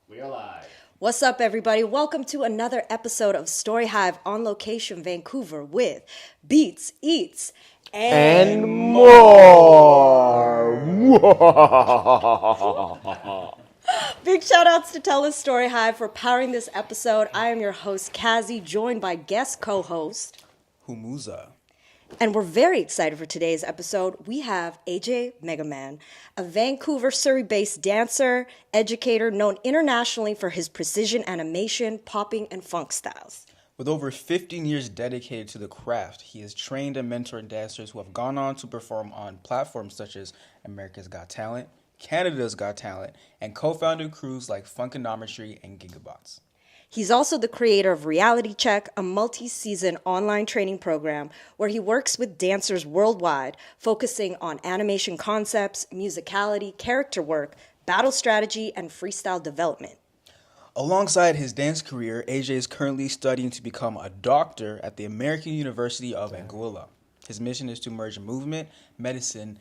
We are live. What's up, everybody? Welcome to another episode of StoryHive On Location, Vancouver with Beats, Eats, And more. Big shout outs to TELUS STORYHIVE for powering this episode. I am your host, Kazi, joined by guest co-host Humuza. And we're very excited for today's episode. We have AJ MegaMan, a Vancouver, Surrey-based dancer, educator known internationally for his precision animation, popping, and funk styles. With over 15 years dedicated to the craft, he has trained and mentored dancers who have gone on to perform on platforms such as America's Got Talent, Canada's Got Talent, and co-founded crews like Funkanometry and Gigabots. He's also the creator of Reality Check, a multi-season online training program where he works with dancers worldwide, focusing on animation concepts, musicality, character work, battle strategy, and freestyle development. Alongside his dance career, AJ is currently studying to become a doctor at the American University of Anguilla. His mission is to merge movement, medicine,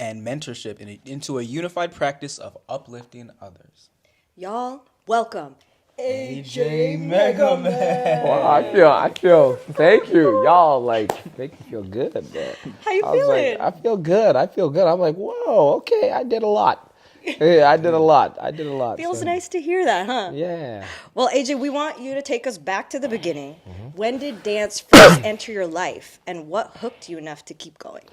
and mentorship into a unified practice of uplifting others. Y'all, welcome AJ MegaMan. Well, I feel, thank you. Y'all, make me feel good, man. How you feeling? I feel good. I'm like, whoa, okay, I did a lot. Yeah, I did a lot. Feels nice to hear that, huh? Yeah. Well, AJ, we want you to take us back to the beginning. When did dance first enter your life, and what hooked you enough to keep going?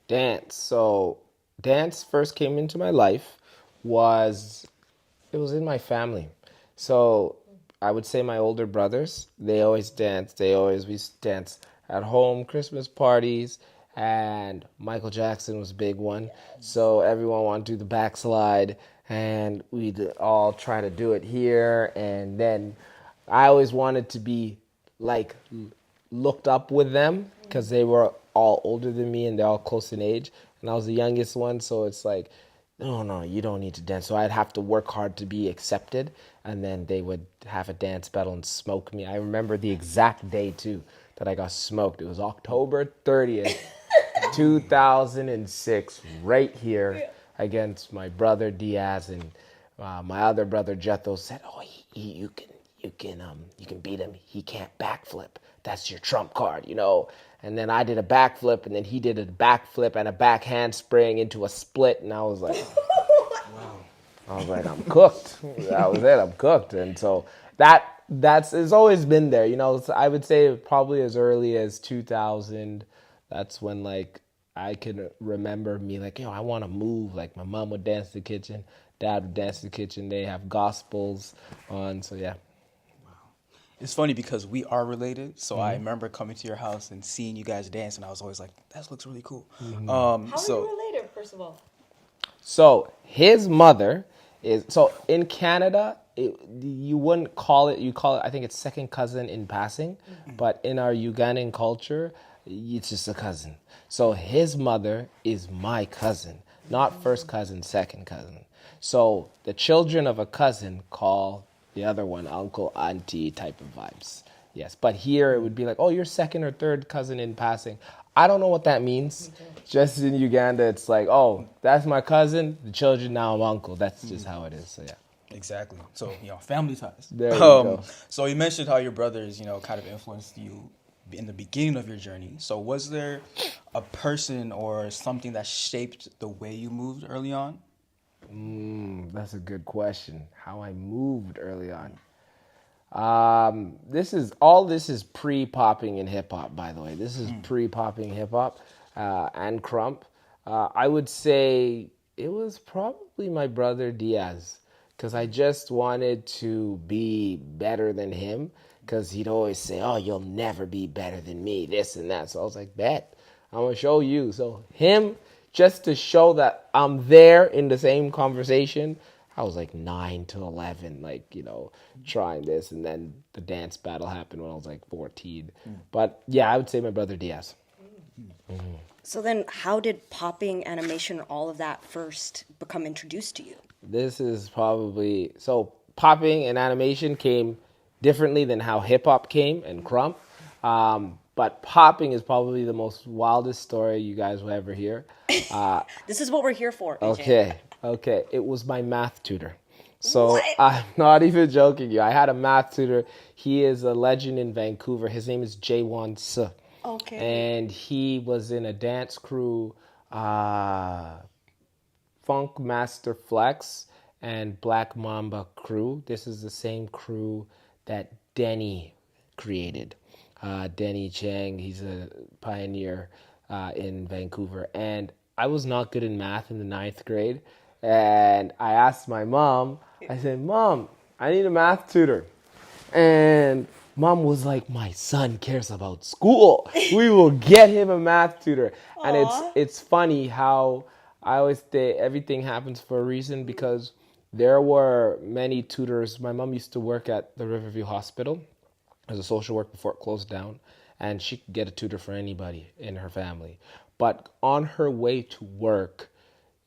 Dance. So, dance first came into my life it was in my family. So I would say my older brothers, they always danced. We used to dance at home, Christmas parties, and Michael Jackson was a big one. So everyone wanted to do the backslide, and we'd all try to do it here. And then I always wanted to be looked up with them because they were all older than me and they're all close in age. And I was the youngest one, so it's like, no, you don't need to dance. So I'd have to work hard to be accepted, and then they would have a dance battle and smoke me. I remember the exact day, too, that I got smoked. It was October 30th, 2006, right here against my brother Diaz, and my other brother Jetho said, oh, you can beat him. He can't backflip. That's your trump card, And then I did a backflip, and then he did a backflip and a back handspring into a split, and I was like, wow. I was like, I'm cooked. That was it. I'm cooked. And so it's always been there. I would say probably as early as 2000. That's when I can remember me I want to move. My mom would dance in the kitchen, dad would dance in the kitchen. They have gospels on. So yeah. It's funny because we are related, so I remember coming to your house and seeing you guys dance, and I was always like, that looks really cool. How are you related, first of all? So his mother in Canada, you wouldn't call it, I think it's second cousin in passing, but in our Ugandan culture, it's just a cousin. So his mother is my cousin, not first cousin, second cousin. So the children of a cousin call the other one uncle, auntie type of vibes. Yes, but here it would be like, oh, you're second or third cousin in passing. I don't know what that means. Just in Uganda, it's like, oh, that's my cousin. The children, now I'm uncle. That's just how it is. So, yeah. Exactly. So, family ties. There you go. So you mentioned how your brothers, kind of influenced you in the beginning of your journey. So was there a person or something that shaped the way you moved early on? That's a good question. How I moved early on. This is pre-popping in hip hop, by the way. This is pre-popping hip hop and crump. I would say it was probably my brother Diaz, because I just wanted to be better than him, because he'd always say, oh, you'll never be better than me, this and that. So I was like, bet, I'm going to show you. So him, just to show that I'm there in the same conversation, I was 9 to 11, trying this. And then the dance battle happened when I was 14. But yeah, I would say my brother Diaz. So then how did popping, animation, all of that first become introduced to you? This is probably, popping and animation came differently than how hip hop came and crump. But popping is probably the most wildest story you guys will ever hear. This is what we're here for, AJ. Okay. It was my math tutor. So What? I'm not even joking you. I had a math tutor. He is a legend in Vancouver. His name is Jaewon Suh. Okay. And he was in a dance crew, Funk Master Flex and Black Mamba crew. This is the same crew that Denny created. Denny Chang, he's a pioneer in Vancouver. And I was not good in math in the ninth grade. And I asked my mom, I said, Mom, I need a math tutor. And mom was like, my son cares about school. We will get him a math tutor. And it's funny how I always say everything happens for a reason, because there were many tutors. My mom used to work at the Riverview Hospital as a social worker before it closed down, and she could get a tutor for anybody in her family. But on her way to work,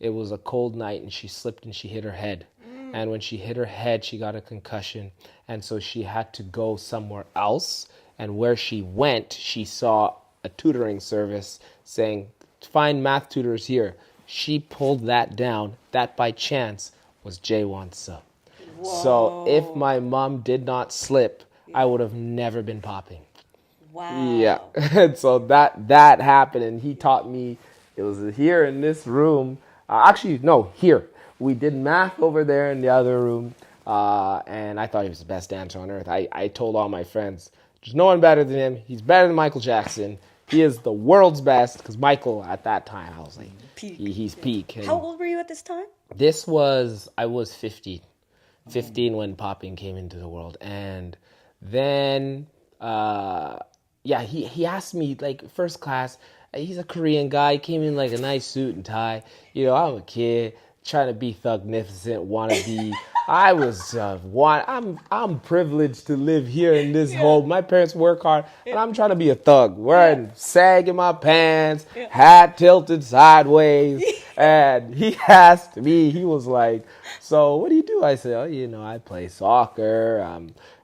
it was a cold night and she slipped and she hit her head. And when she hit her head, she got a concussion. And so she had to go somewhere else. And where she went, she saw a tutoring service saying, find math tutors here. She pulled that down. That by chance was Jaewon Suh. So if my mom did not slip, I would have never been popping. Wow. Yeah. And so that happened, and he taught me. It was here in this room. Actually, no, here. We did math over there in the other room, and I thought he was the best dancer on earth. I told all my friends, there's no one better than him. He's better than Michael Jackson. He is the world's best, because Michael, at that time, I was like, he's peak. And How old were you at this time? I was 15 when popping came into the world. And then, he asked me, like, first class, he's a Korean guy, he came in like a nice suit and tie. You know, I'm a kid, trying to be thugnificent, wannabe. I was I'm privileged to live here in this home. My parents work hard, and I'm trying to be a thug. Wearing sag in my pants, hat tilted sideways. And he asked me, he was like, so what do you do? I said, I play soccer.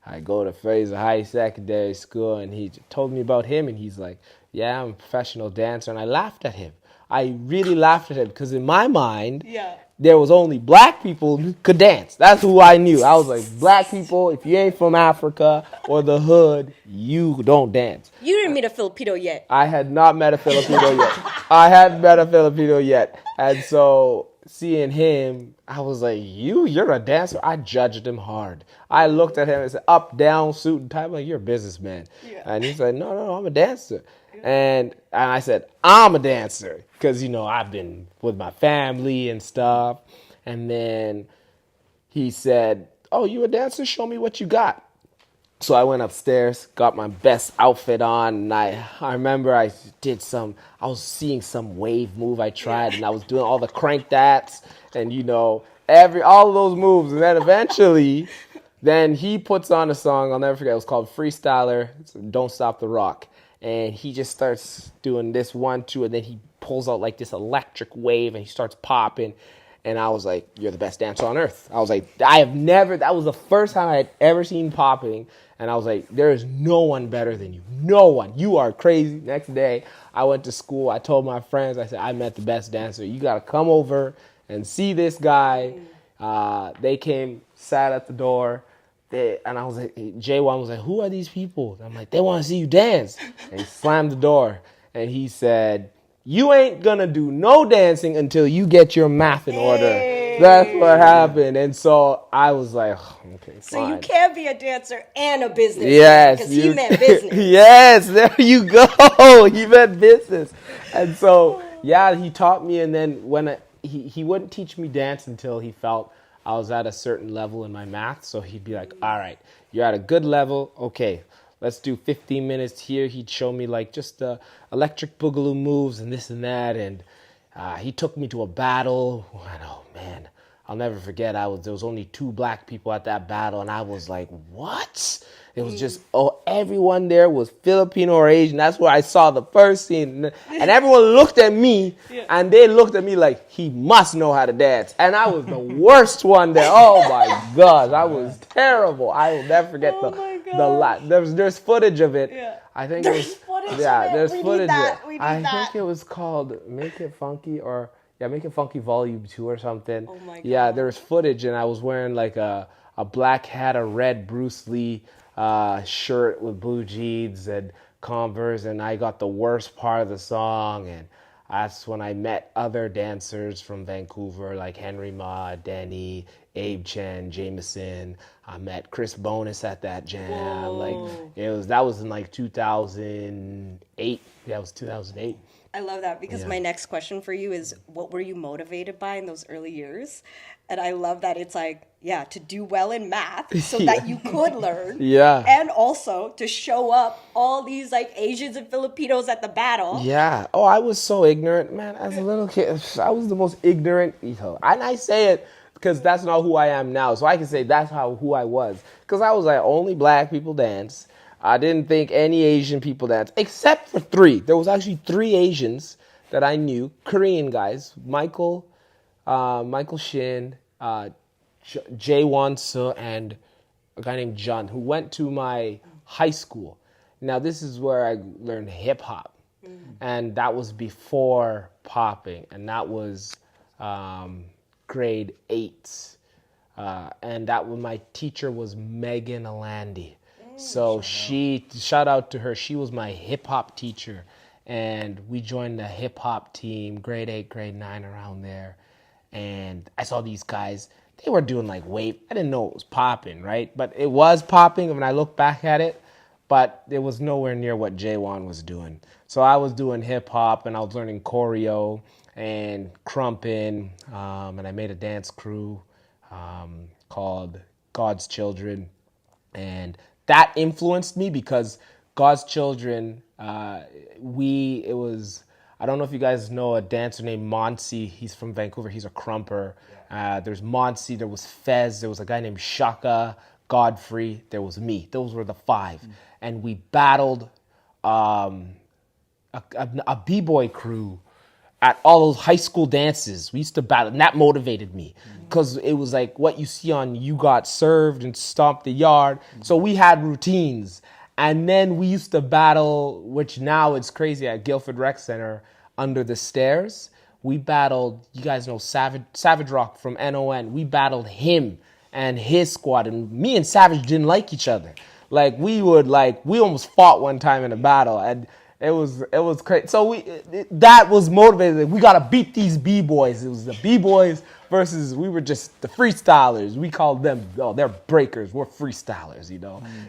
I go to Fraser High Secondary School. And he told me about him, and he's like, yeah, I'm a professional dancer. And I laughed at him. I really laughed at him, because in my mind, there was only black people who could dance. That's who I knew. I was like, black people, if you ain't from Africa or the hood, you don't dance. You didn't meet a Filipino yet. I had not met a Filipino yet. I hadn't met a Filipino yet. And so seeing him, I was like, you're a dancer? I judged him hard. I looked at him and said, up, down, suit and tie. I'm like, you're a businessman. Yeah. And he said, no, I'm a dancer. And I said, I'm a dancer, because, I've been with my family and stuff. And then he said, oh, you a dancer? Show me what you got. So I went upstairs, got my best outfit on, and I remember I was seeing some wave move I tried, and I was doing all the crank dats and, all of those moves. And then eventually, then he puts on a song, I'll never forget, it was called Freestyler, Don't Stop the Rock. And he just starts doing this 1, 2, and then he pulls out like this electric wave, and he starts popping. And I was like, you're the best dancer on earth. I was like, that was the first time I had ever seen popping. And I was like, there is no one better than you. No one. You are crazy. Next day, I went to school. I told my friends, I said, I met the best dancer. You got to come over and see this guy. They came, sat at the door. And I was like, Jaewon was like, who are these people? I'm like, they want to see you dance. And he slammed the door. And he said, you ain't going to do no dancing until you get your math in order. That's what happened. And so I was like, oh, okay, fine. So you can be a dancer and a businessman. Yes. Because he meant business. Yes, there you go. He meant business. And so, he taught me. And then when he wouldn't teach me dance until he felt I was at a certain level in my math. So he'd be like, all right, you're at a good level. Okay, let's do 15 minutes here. He'd show me like just the electric boogaloo moves and this and that. And he took me to a battle. Oh, man, I'll never forget. There was only 2 black people at that battle. And I was like, what? It was just, everyone there was Filipino or Asian. That's where I saw the first scene. And everyone looked at me, and they looked at me like, he must know how to dance. And I was the worst one there. Oh, my gosh. I was terrible. I will never forget there's footage of it. Yeah. I think there's footage of it. There's footage of it. I think it was called Make It Funky, or Yeah, Make It Funky Volume 2 or something. Oh my Yeah, God. there was footage, and I was wearing like a black hat, a red Bruce Lee shirt with blue jeans and Converse, and I got the worst part of the song, and that's when I met other dancers from Vancouver, like Henry Ma, Denny, Abe Chen, Jameson. I met Chris Bonus at that jam. Like that was in like 2008. Yeah, it was 2008. I love that because Yeah. my next question for you is what were you motivated by in those early years? And I love that it's like, yeah, to do well in math so that you could learn. Yeah. And also to show up all these like Asians and Filipinos at the battle. Yeah. Oh, I was so ignorant, man. As a little kid, I was the most ignorant. And I say it because that's not who I am now. So I can say that's who I was. Because I was like, only black people dance. I didn't think any Asian people dance, except for three. There was actually three Asians that I knew, Korean guys. Michael Shin, Jae Won Soo, and a guy named John, who went to my high school. Now, this is where I learned hip hop. And that was before popping. And that was grade 8. And that was, my teacher was Megan Alandi. So shout out to her. She was my hip hop teacher. And we joined the hip hop team, grade 8, grade 9, around there. And I saw these guys, they were doing like wave. I didn't know it was popping, right? But it was popping when I look back at it. But it was nowhere near what J1 was doing. So I was doing hip hop and I was learning choreo and crumping. And I made a dance crew called God's Children. And that influenced me because God's Children, I don't know if you guys know a dancer named Monsi. He's from Vancouver. He's a crumper. There's Monsi. There was Fez. There was a guy named Shaka, Godfrey. There was me. Those were the 5. And we battled a b-boy crew at all those high school dances. We used to battle, and that motivated me because it was like what you see on You Got Served and Stomp the Yard. So we had routines. And then we used to battle, which now it's crazy, at Guildford Rec Center under the stairs. We battled, you guys know Savage Rock from NON. We battled him and his squad, and me and Savage didn't like each other. We almost fought one time in a battle, and it was crazy. So that was motivated. We gotta beat these b-boys. It was the b-boys versus, we were just the freestylers. We called them, they're breakers. We're freestylers,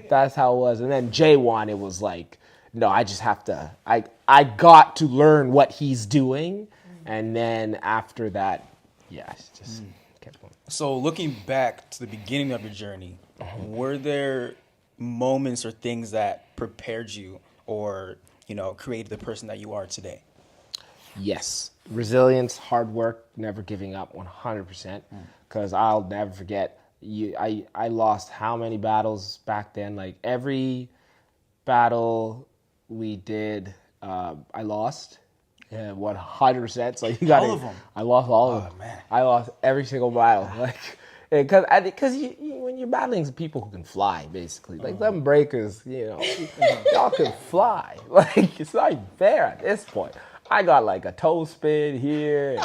That's how it was. And then J1, it was like, no, I just have to. I got to learn what he's doing, and then after that, yeah, it's just kept going. So looking back to the beginning of your journey, were there moments or things that prepared you or, created the person that you are today? Yes. Resilience, hard work, never giving up 100%. Because I'll never forget, I lost how many battles back then. Like every battle we did, I lost. Yeah, 100%. So you got all of them. I lost all of them. Man. I lost every single battle. Because when you're battling people who can fly, basically, like them breakers, y'all can fly. Like it's not fair at this point. I got like a toe spin here.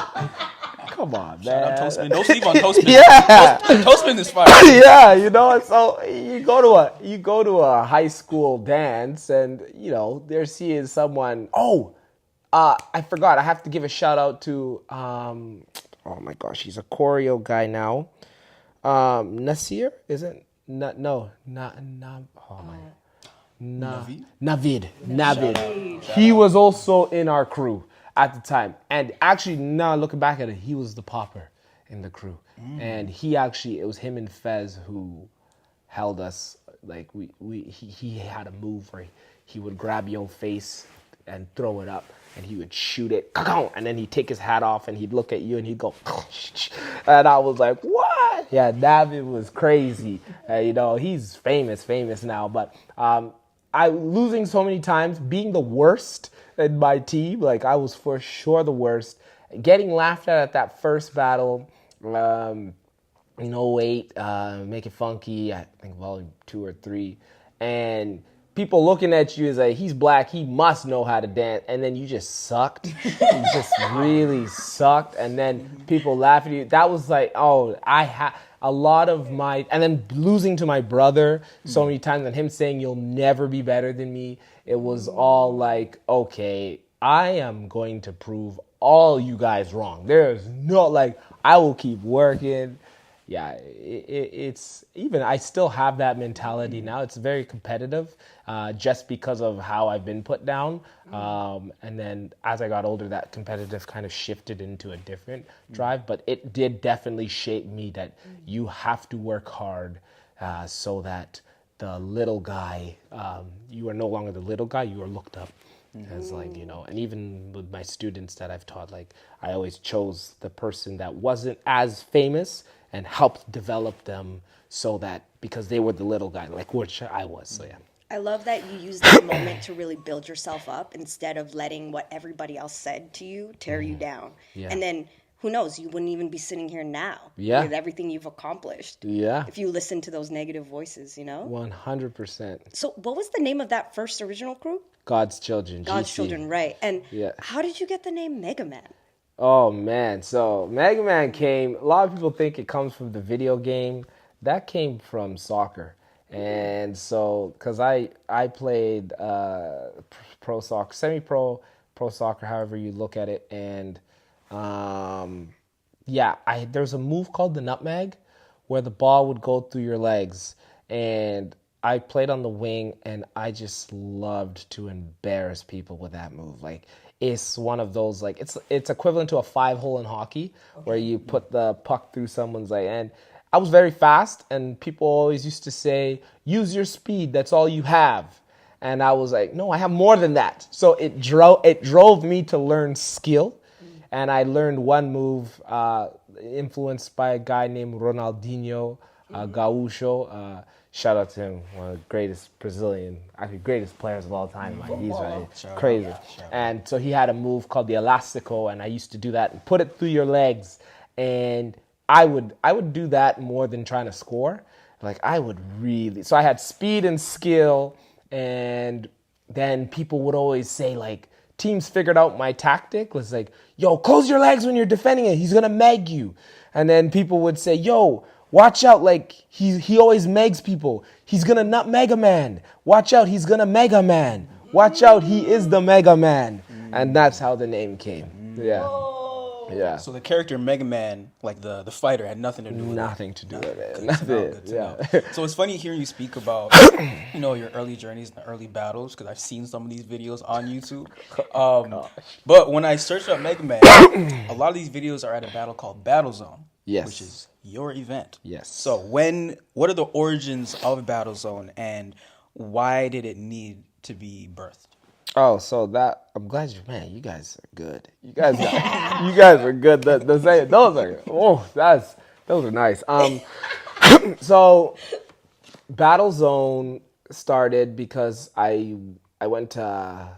Come on, man. Shout out toe spin. Don't sleep on toe spin. Yeah. Toe spin is fire. Yeah, so you go to a high school dance and they're seeing someone. I forgot. I have to give a shout out to oh my gosh, he's a choreo guy now. Nasir, isn't not no not oh my Navid. He was also in our crew at the time, and actually now looking back at it, he was the popper in the crew, and it was him and Fez who held us. Like he had a move where he would grab your face and throw it up, and he would shoot it, and then he'd take his hat off and he'd look at you and he'd go, and I was like, what? Yeah, David was crazy. He's famous now, but I losing so many times, being the worst in my team, like I was for sure the worst, getting laughed at that first battle, in 08, Make It Funky, I think volume 2 or 3, and people looking at you is like, he's black, he must know how to dance, and then you just sucked. You just really sucked, and then people laugh at you. That was like, oh, I had a lot of my, and then losing to my brother so many times, and him saying you'll never be better than me. It was all like, okay, I am going to prove all you guys wrong. There's no, like, I will keep working. Yeah, it's even, I still have that mentality now. It's very competitive just because of how I've been put down. And then as I got older, that competitive kind of shifted into a different drive. But it did definitely shape me that you have to work hard so that the little guy, you are no longer the little guy, you are looked up as, like, you know. And even with my students that I've taught, like, I always chose the person that wasn't as famous and helped develop them so that, because they were the little guy, like which I was. So yeah. I love that you use that moment to really build yourself up instead of letting what everybody else said to you tear you down. Yeah. And then who knows, you wouldn't even be sitting here now with everything you've accomplished. Yeah. If you listen to those negative voices, you know? 100%. So what was the name of that first original group? God's Children. God's GC. Children, right. And Yeah. how did you get the name MegaMan? Oh man, so MegaMan came, a lot of people think it comes from the video game. That came from soccer. And so, because I played pro soccer, semi-pro, pro soccer, however you look at it. And there's a move called the nutmeg where the ball would go through your legs. And I played on the wing, and I just loved to embarrass people with that move. Like, it's one of those, like, it's equivalent to a 5-hole in hockey, where you put the puck through someone's leg. And I was very fast, and people always used to say, use your speed, that's all you have. And I was like, no, I have more than that. So it drove me to learn skill. And I learned one move influenced by a guy named Ronaldinho Gaúcho. Shout out to him, one of the greatest greatest players of all time. He's crazy. And so he had a move called the Elastico, and I used to do that and put it through your legs. And I would do that more than trying to score. Like, so I had speed and skill, and then people would always say, like, teams figured out my tactic was like, yo, close your legs when you're defending it. He's going to meg you. And then people would say, yo, watch out, like, he always megs people. He's going to nut MegaMan. Watch out, he's going to MegaMan. Watch out, he is the MegaMan. And that's how the name came. Yeah. Yeah. So the character MegaMan, like the fighter, had nothing to do with it. Nothing to do with it. Good to know. So it's funny hearing you speak about, your early journeys and the early battles, because I've seen some of these videos on YouTube. But when I searched up MegaMan, a lot of these videos are at a battle called Battle Zone. Yes. Which is your event. Yes. So what are the origins of Battle Zone, and why did it need to be birthed? Oh, so I'm glad you guys are good. You guys are good. Those are nice. So Battle Zone started because I went to,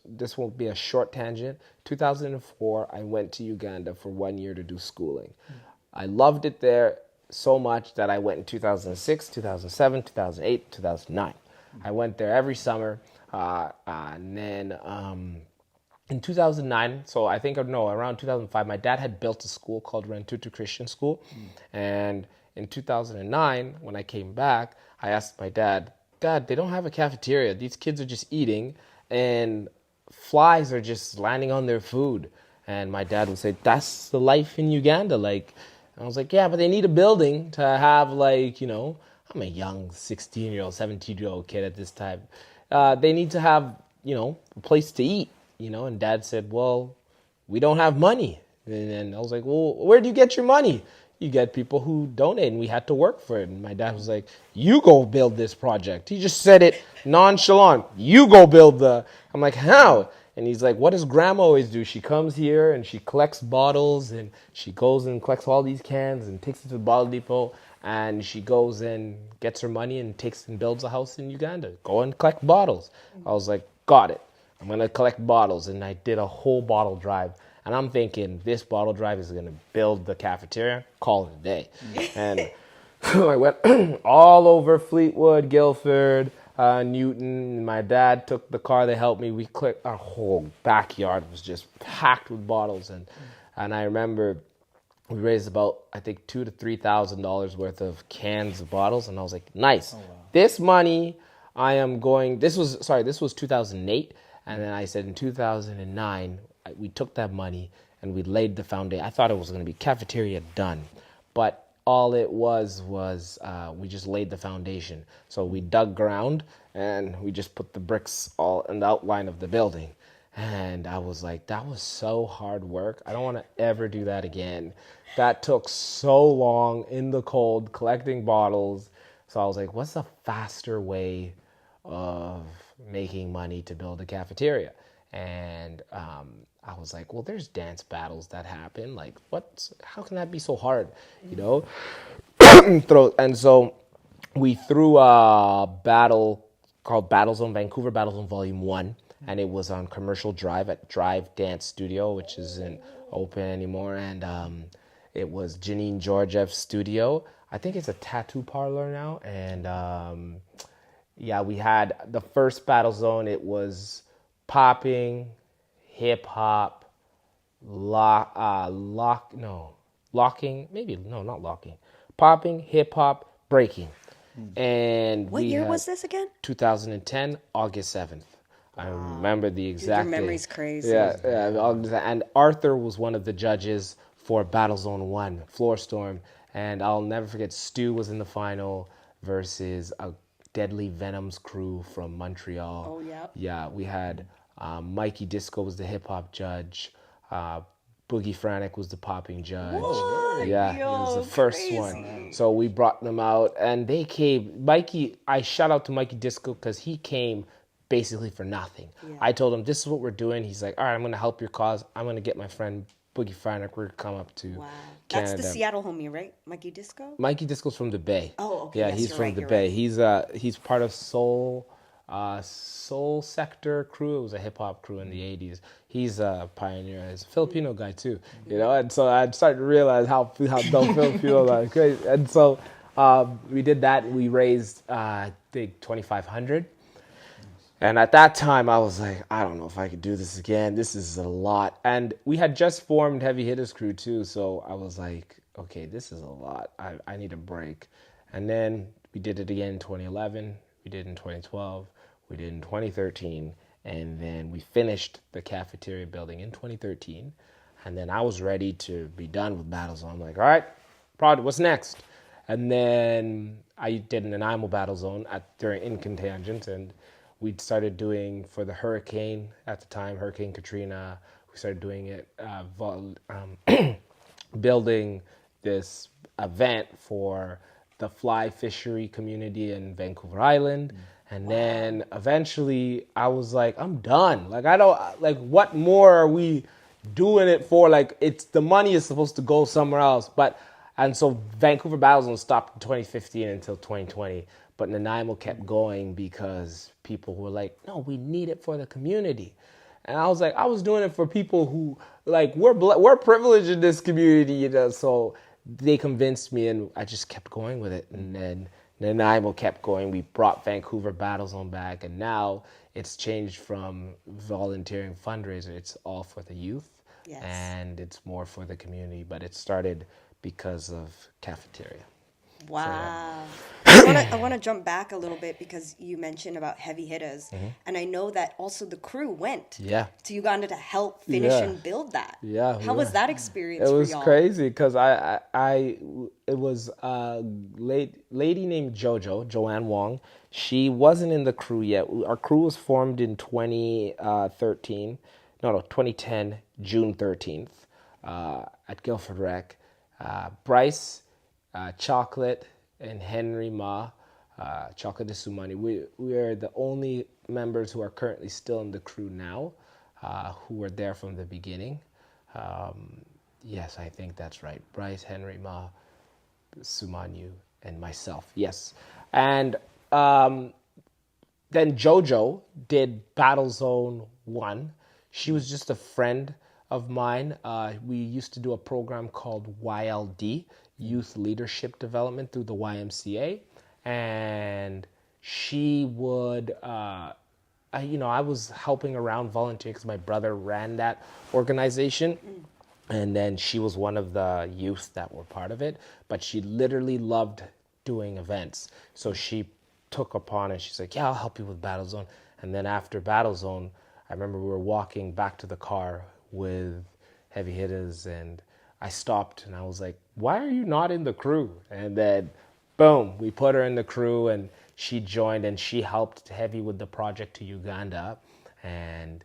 this won't be a short tangent. 2004, I went to Uganda for 1 year to do schooling. I loved it there so much that I went in 2006, 2007, 2008, 2009. I went there every summer, and then in 2009, so I think, around 2005, my dad had built a school called Rentutu Christian School, and in 2009, when I came back, I asked my dad, they don't have a cafeteria. These kids are just eating, and flies are just landing on their food. And my dad would say, that's the life in Uganda. Like, I was like, yeah, but they need a building to have, like, I'm a young 16-year-old, 17-year-old kid at this time. They need to have, a place to eat, and Dad said, well, we don't have money. And then I was like, well, where do you get your money? You get people who donate, and we had to work for it. And my dad was like, you go build this project. He just said it nonchalant. You go build I'm like, how? And he's like, what does grandma always do? She comes here and she collects bottles, and she goes and collects all these cans and takes it to the bottle depot. And she goes and gets her money and takes and builds a house in Uganda. Go and collect bottles. I was like, got it. I'm going to collect bottles. And I did a whole bottle drive. And I'm thinking, this bottle drive is going to build the cafeteria, call it a day. And I went all over Fleetwood, Guildford, Newton. My dad took the car. They helped me. We clicked. Our whole backyard was just packed with bottles, and I remember we raised about I think $2,000 to $3,000 worth of cans of bottles, and I was like, nice. This money I am going. This was 2008, and then I said in 2009 we took that money and we laid the foundation. I thought it was going to be cafeteria done, but all it was we just laid the foundation. So we dug ground and we just put the bricks all in the outline of the building. And I was like, that was so hard work. I don't want to ever do that again. That took so long in the cold collecting bottles. So I was like, what's a faster way of making money to build a cafeteria? And I was like, well, there's dance battles that happen. Like, how can that be so hard? You know? And so we threw a battle called Battle Zone, Vancouver Battle Zone Volume 1. And it was on Commercial Drive at Drive Dance Studio, which isn't open anymore. And it was Janine Georgiev's studio. I think it's a tattoo parlor now. And yeah, we had the first Battle Zone. It was popping, hip hop, popping, hip hop, breaking. And What year was this again? 2010, August 7th. I remember the exact Your memory's day. crazy. Yeah, and Arthur was one of the judges for Battle Zone 1, Floor Storm. And I'll never forget, Stu was in the final versus a Deadly Venoms crew from Montreal. Oh, yeah. Yeah, we had Mikey Disco was the hip-hop judge. Boogie Frantic was the popping judge. What? Yeah, it was the first crazy. one. So we brought them out, and they came. I shout out to Mikey Disco because he came basically for nothing. Yeah. I told him, this is what we're doing. He's like, all right, I'm going to help your cause. I'm going to get my friend Boogie Frantic. We're going to come up to Canada. That's the Seattle homie, right? Mikey Disco? Mikey Disco's from the Bay. Oh, okay. Yeah, yes, he's from the Bay. Right. He's part of Soul Sector crew. It was a hip hop crew in the 80s. He's a pioneer. He's a Filipino guy too, you know. And so I started to realize how dumb Filipinos are crazy. And so we did that. We raised I think $2,500. And at that time, I was like, I don't know if I could do this again. This is a lot. And we had just formed Heavy Hittaz crew too. So I was like, okay, this is a lot. I need a break. And then we did it again in 2011. We did it in 2012. We did it in 2013. And then we finished the cafeteria building in 2013. And then I was ready to be done with Battle Zone. I'm like, all right, project, what's next? And then I did an Nanaimo Battle Zone during Incantangent, and we started doing for the hurricane at the time, Hurricane Katrina. We started doing it, building this event for the fly fishery community in Vancouver Island. And then eventually I was like, I'm done. Like, I don't, like, what more are we doing it for? Like, the money is supposed to go somewhere else. And so Vancouver Battle Zone stopped in 2015 until 2020. But Nanaimo kept going because people were like, no, we need it for the community. And I was like, I was doing it for people who, like, we're privileged in this community, you know. So they convinced me, and I just kept going with it. And then Nanaimo kept going. We brought Vancouver Battle Zone back, and now it's changed from volunteering fundraiser. It's all for the youth, yes, and it's more for the community. But it started because of cafeteria. Wow. So, I want to jump back a little bit because you mentioned about Heavy Hittaz, and I know that also the crew went to Uganda to help finish and build that. Yeah. How was that experience for y'all? It was crazy because it was a lady named Joanne Wong. She wasn't in the crew yet. Our crew was formed in 2010, June 13th, at Guildford Rec. Bryce, Chocolate, and Henry Ma, Chocolate de Sumani. We are the only members who are currently still in the crew now, who were there from the beginning. Yes, I think that's right. Bryce, Henry Ma, Sumanu, and myself. Yes. And then JoJo did Battle Zone 1. She was just a friend of mine, we used to do a program called YLD, Youth Leadership Development, through the YMCA. And she would, I was helping around volunteering because my brother ran that organization. And then she was one of the youth that were part of it. But she literally loved doing events. So she took upon it. She's like, yeah, I'll help you with Battle Zone. And then after Battle Zone, I remember we were walking back to the car with Heavy Hittaz, and I stopped and I was like, why are you not in the crew? And then boom, we put her in the crew, and she joined, and she helped Heavy with the project to Uganda, and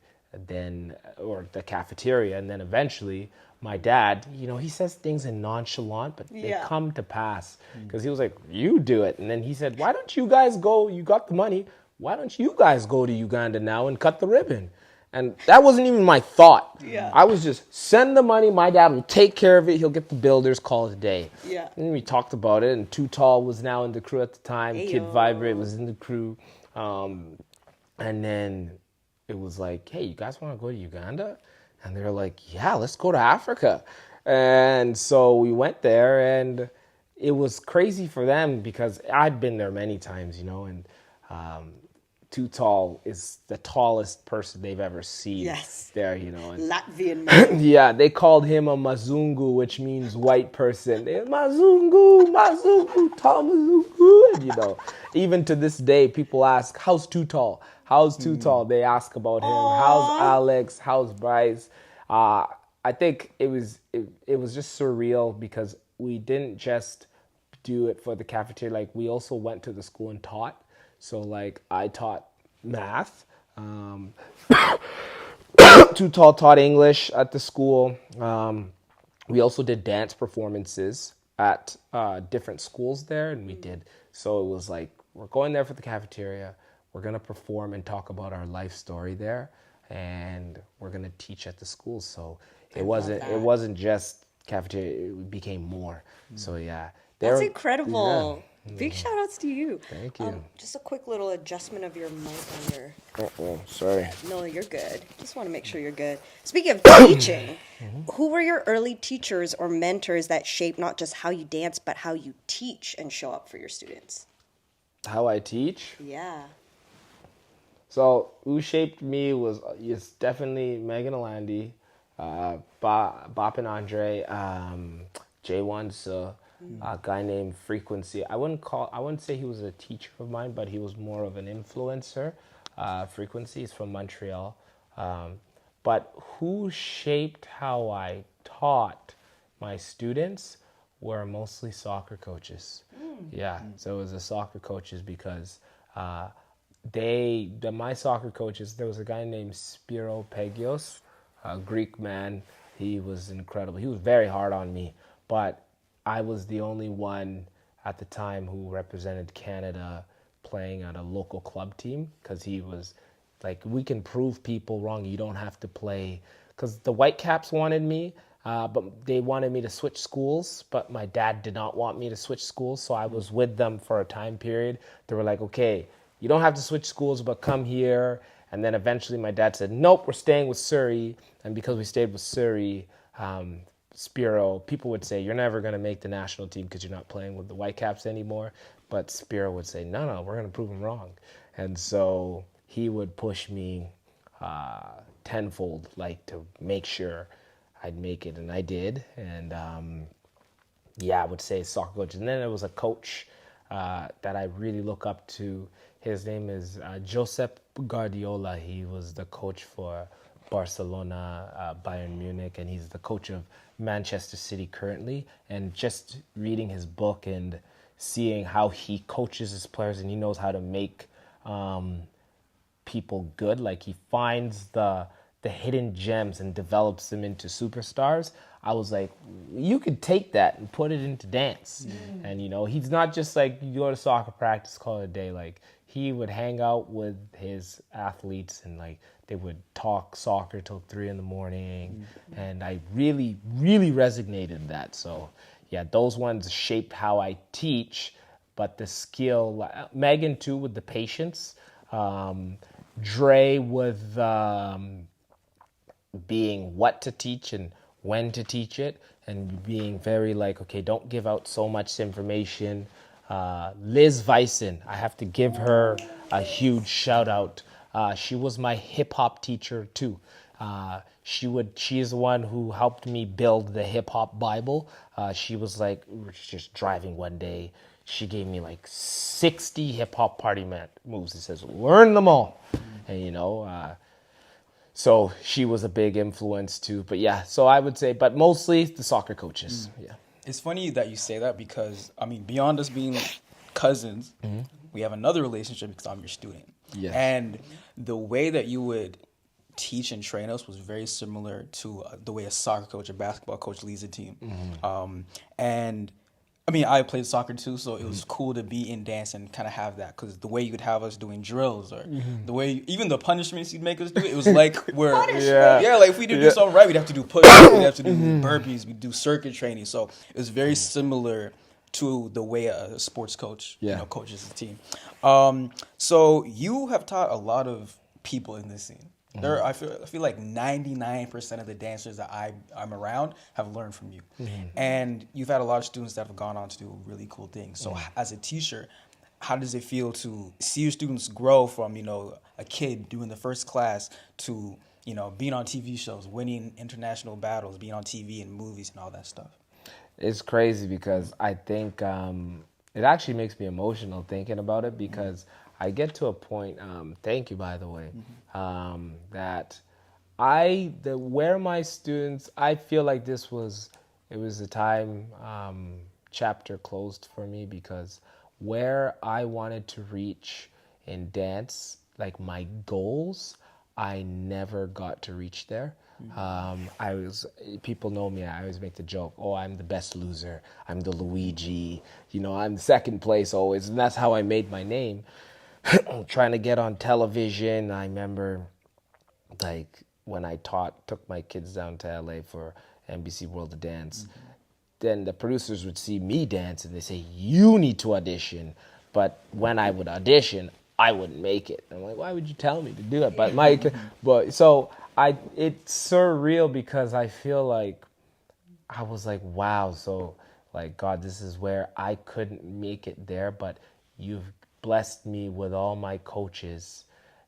then, or the cafeteria. And then eventually my dad, he says things in nonchalant, but they come to pass, because he was like, you do it. And then he said, why don't you guys go, you got the money, why don't you guys go to Uganda now and cut the ribbon? And that wasn't even my thought. Yeah. I was just, send the money, my dad will take care of it, he'll get the builders, call it a day. Yeah. And we talked about it, and Too Tall was now in the crew at the time, Ayo. Kid Vibrate was in the crew. And then it was like, hey, you guys want to go to Uganda? And they were like, yeah, let's go to Africa. And so we went there, and it was crazy for them because I'd been there many times, and Too Tall is the tallest person they've ever seen. Yes. There, and Latvian man. yeah, they called him a Mazungu, which means white person. Mazungu, tall Mazungu. And, even to this day, people ask, how's Too Tall? How's Too Tall? They ask about him. Aww. How's Alex? How's Bryce? I think it was just surreal because we didn't just do it for the cafeteria. Like, we also went to the school and taught. So, like, I taught math. Too Tall taught English at the school. We also did dance performances at different schools there, and we did. So it was like, we're going there for the cafeteria. We're going to perform and talk about our life story there, and we're going to teach at the school. So it wasn't just cafeteria, it became more. So yeah. That's incredible. Yeah. Big shout outs to you. Thank you. Just a quick little adjustment of your mic on your... Uh-oh, sorry. No, you're good. Just want to make sure you're good. Speaking of teaching, who were your early teachers or mentors that shaped not just how you dance, but how you teach and show up for your students? How I teach? Yeah. So who shaped me was definitely Megan Alandi, Bop and Andre, J1, so a guy named Frequency. I wouldn't say he was a teacher of mine, but he was more of an influencer. Frequency is from Montreal. But who shaped how I taught my students were mostly soccer coaches. Yeah, so it was the soccer coaches because my soccer coaches, there was a guy named Spiro Pegios, a Greek man. He was incredible. He was very hard on me, but I was the only one at the time who represented Canada playing at a local club team, because he was like, we can prove people wrong. You don't have to play, because the Whitecaps wanted me, but they wanted me to switch schools, but my dad did not want me to switch schools, so I was with them for a time period. They were like, okay, you don't have to switch schools, but come here. And then eventually my dad said, nope, we're staying with Surrey. And because we stayed with Surrey, Spiro, people would say, you're never going to make the national team because you're not playing with the Whitecaps anymore. But Spiro would say, no, we're going to prove them wrong. And so he would push me tenfold, like, to make sure I'd make it. And I did. And I would say soccer coach. And then there was a coach that I really look up to. His name is Josep Guardiola. He was the coach for Barcelona, Bayern Munich, and he's the coach of Manchester City currently. And just reading his book and seeing how he coaches his players, and he knows how to make people good. Like, he finds the hidden gems and develops them into superstars. I was like, you could take that and put it into dance. And, he's not just like, you go to soccer practice, call it a day. Like, he would hang out with his athletes and, like, they would talk soccer till 3 a.m. And I really, really resonated in that. So, yeah, those ones shaped how I teach. But the skill, Megan too, with the patience. Dre with being what to teach and when to teach it, and being very like, okay, don't give out so much information. Liz Vyson, I have to give her a huge shout out. She was my hip hop teacher too. She is the one who helped me build the hip hop Bible. She was like, we were just driving one day. She gave me like 60 hip hop party moves. It says, learn them all. And so she was a big influence too. But yeah, so I would say, but mostly the soccer coaches. Yeah. It's funny that you say that because, I mean, beyond us being cousins, we have another relationship because I'm your student. Yes. And the way that you would teach and train us was very similar to the way a soccer coach or basketball coach leads a team. And I mean, I played soccer too, so it was cool to be in dance and kind of have that, because the way you would have us doing drills or the way, even the punishments you'd make us do, it was like we're, like if we did do something right, we'd have to do push-ups, we'd have to do burpees, we'd do circuit training. So it was very similar to the way a sports coach, coaches a team. So you have taught a lot of people in this scene. I feel like 99% of the dancers that I'm around have learned from you. And you've had a lot of students that have gone on to do really cool things. So as a teacher, how does it feel to see your students grow from, a kid doing the first class to, being on TV shows, winning international battles, being on TV and movies and all that stuff? It's crazy because I think it actually makes me emotional thinking about it, because I get to a point, thank you, by the way, that where my students, I feel like it was a time chapter closed for me, because where I wanted to reach in dance, like my goals, I never got to reach there. People know me, I always make the joke, I'm the best loser, I'm the Luigi, I'm second place always, and that's how I made my name. Trying to get on television. I remember like when I took my kids down to LA for NBC World of Dance, then the producers would see me dance and they say, you need to audition. But when I would audition, I wouldn't make it. I'm like, why would you tell me to do it? But so it's surreal, because I feel like I was like, wow, so like, God, this is where I couldn't make it there, but you've blessed me with all my coaches.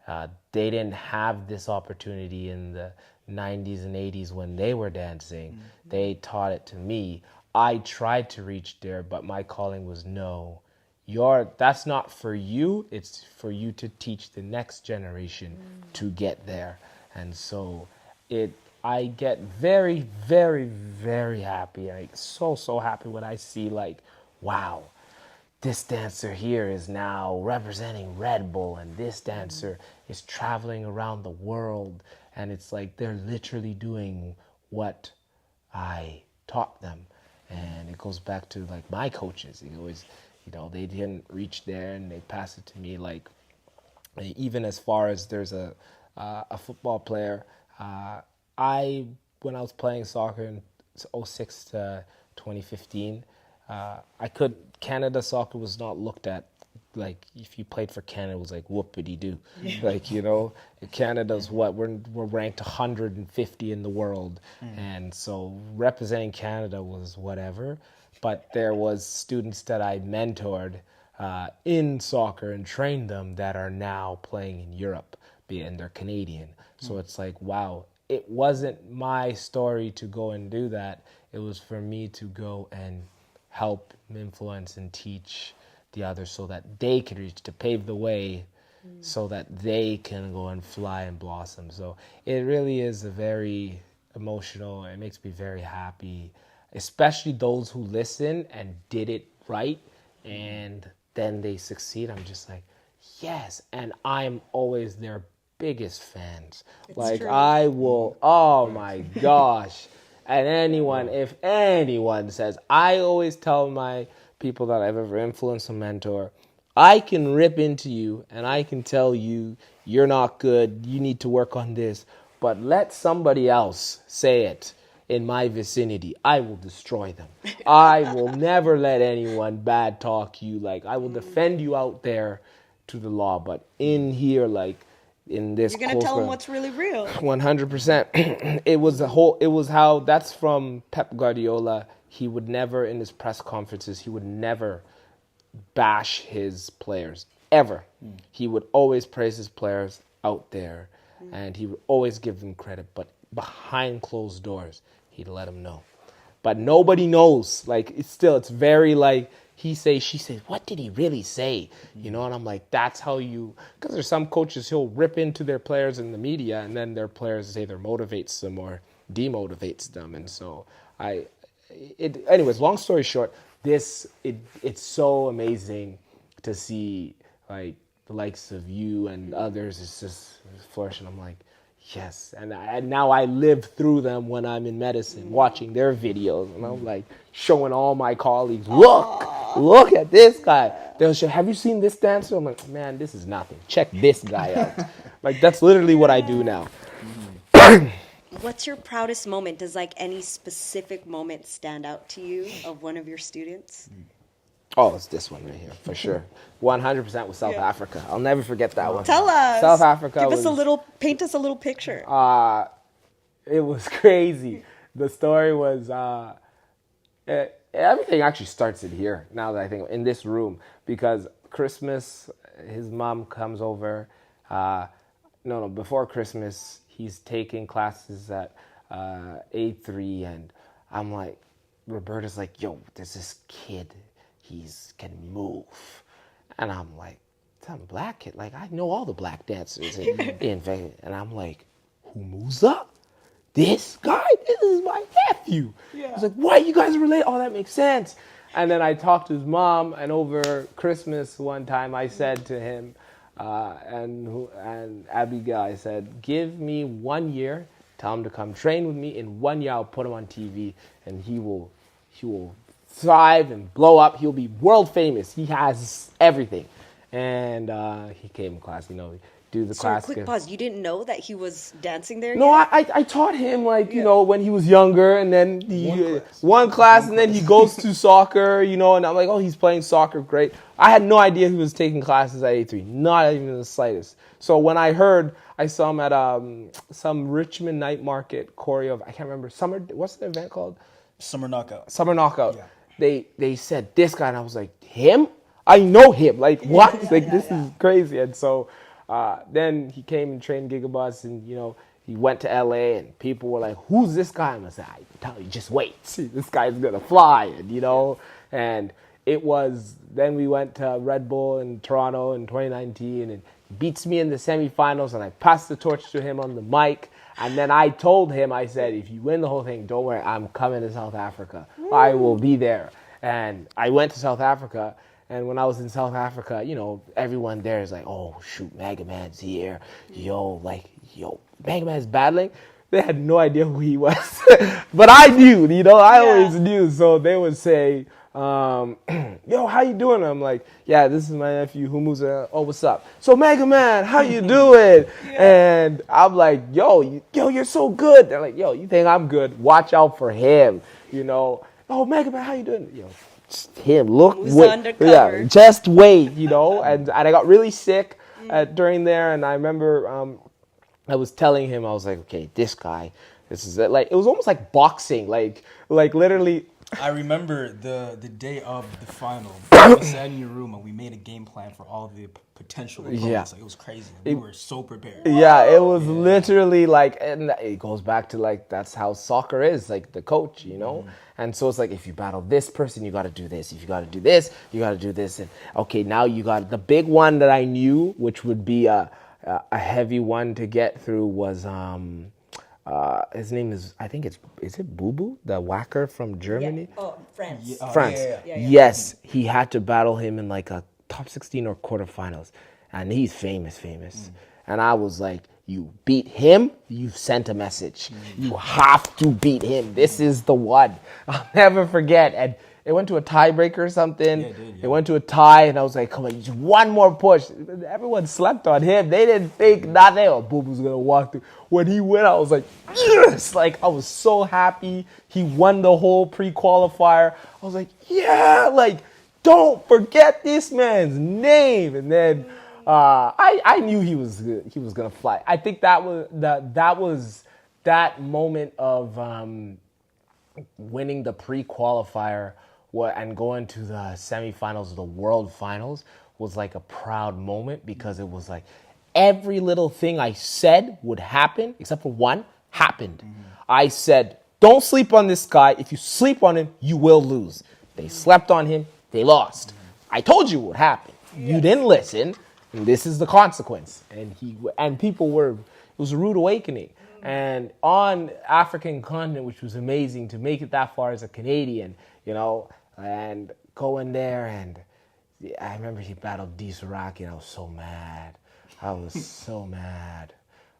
They didn't have this opportunity in the 90s and 80s when they were dancing. They taught it to me. I tried to reach there, but my calling was no. That's not for you. It's for you to teach the next generation to get there. And so I get very, very, very happy. Like so happy when I see like, wow, this dancer here is now representing Red Bull, and this dancer is traveling around the world, and it's like they're literally doing what I taught them. And it goes back to like my coaches. They always, they didn't reach there and they pass it to me. Like even as far as there's a football player, when I was playing soccer in 06 to 2015, Canada soccer was not looked at, like if you played for Canada, it was like whoopity-doo. Like, Canada's we're ranked 150 in the world. And so representing Canada was whatever. But there was students that I mentored in soccer and trained them that are now playing in Europe, and they're Canadian. So it's like, wow, it wasn't my story to go and do that. It was for me to go and help influence and teach the others so that they can reach, to pave the way so that they can go and fly and blossom. So it really is a very emotional, it makes me very happy, especially those who listen and did it right and then they succeed. I'm just like, yes. And I'm always their biggest fans. It's true. I will, oh my gosh. And if anyone says, I always tell my people that I've ever influenced or mentor, I can rip into you and I can tell you, you're not good, you need to work on this, but let somebody else say it in my vicinity, I will destroy them. I will never let anyone bad talk you. Like, I will defend you out there to the law, but in here, like, in this. You're gonna tell them what's really real. 100%. It was how, that's from Pep Guardiola. He would never, in his press conferences, he would never bash his players, ever. He would always praise his players out there, and he would always give them credit, but behind closed doors, he'd let them know. But nobody knows. Like, it's very like, he say, she says, what did he really say? You know, and I'm like, that's how you, because there's some coaches, he'll rip into their players in the media, and then their players either motivates them or demotivates them. And so anyways, long story short, it's so amazing to see, like, the likes of you and others. It's just flourishing. I'm like, yes. And now I live through them when I'm in medicine, watching their videos. And I'm like showing all my colleagues, look at this guy. They'll show, have you seen this dancer? I'm like, man, this is nothing. Check this guy out. Like, that's literally what I do now. What's your proudest moment? Does like any specific moment stand out to you of one of your students? Oh, it's this one right here, for sure. 100% with South Africa. I'll never forget that one. Tell us. South Africa paint us a little picture. It was crazy. The story was, everything actually starts in here, now that I think, in this room. Because Christmas, his mom comes over. Before Christmas, he's taking classes at A3, and I'm like, Roberta's like, yo, there's this kid. He can move. And I'm like, some black kid. Like, I know all the black dancers in Vegas. And I'm like, who moves up? This guy? This is my nephew. Yeah. I was like, what? You guys relate? Oh, that makes sense. And then I talked to his mom, and over Christmas one time I said to him and Abigail, I said, give me 1 year, tell him to come train with me. In 1 year, I'll put him on TV, and he will thrive and blow up. He'll be world famous. He has everything. And he came in class, do the class. Quick pause. You didn't know that he was dancing there? No, I taught him, when he was younger, and then one class, and then he goes to soccer, and I'm like, oh, he's playing soccer, great. I had no idea he was taking classes at A3, not even the slightest. So when I heard, I saw him at some Richmond night market choreo. I can't remember, what's the event called? Summer Knockout. Summer Knockout. Yeah. They said this guy, and I was like, him? I know him. Like, what? This is crazy. And so then he came and trained Gigabots, and he went to LA, and people were like, who's this guy? And I said, I tell you, just wait. See, this guy's gonna fly. And and it was, then we went to Red Bull in Toronto in 2019, and he beats me in the semifinals, and I passed the torch to him on the mic. And then I told him, I said, if you win the whole thing, don't worry, I'm coming to South Africa. I will be there. And I went to South Africa, and when I was in South Africa, everyone there is like, oh, shoot, MegaMan's here. MegaMan's battling. They had no idea who he was. But I knew, I always knew. So they would say, yo, how you doing? I'm like, yeah, this is my nephew who moves around. Oh, what's up? So MegaMan, how you doing? And I'm like, yo, you're so good. They're like, yo, you think I'm good? Watch out for him. Oh, MegaMan, how you doing? Just him. Look, wait, yeah, just wait. And I got really sick during there, and I remember I was telling him, I was like, okay, this guy, this is it. Like, it was almost like boxing, like literally. I remember the day of the final. We sat in your room and we made a game plan for all of the potential opponents. Yeah. Like, it was crazy. We were so prepared. Yeah, it was literally like, and it goes back to like, that's how soccer is, like the coach, And so it's like, if you battle this person, you got to do this. If you got to do this, you got to do this. And okay, now you got the big one that I knew, which would be a heavy one to get through, was his name is, I think is it Boo Boo, the whacker from Germany? Yeah. Oh, France. France. Yeah. Yes, he had to battle him in like a top 16 or quarterfinals, and he's famous. And I was like, you beat him, you've sent a message. You have to beat him. This is the one. I'll never forget. And it went to a tiebreaker or something. Yeah, it did, yeah. It went to a tie, and I was like, come on, just one more push. Everyone slept on him. They didn't think nothing. Oh, Boo Boo's going to walk through. When he went, I was like, yes! Like, I was so happy. He won the whole pre-qualifier. I was like, yeah! Like, don't forget this man's name. And then I knew he was gonna fly. I think that was that moment of winning the pre-qualifier and going to the semifinals of the world finals was like a proud moment, because it was like every little thing I said would happen, except for one, happened. I said, don't sleep on this guy. If you sleep on him, you will lose. They slept on him. They lost. I told you what would happen. You didn't listen. And this is the consequence. And people were, it was a rude awakening. And on African continent, which was amazing to make it that far as a Canadian, and go in there, and I remember he battled D. Saraki, and I was so mad. I was so mad.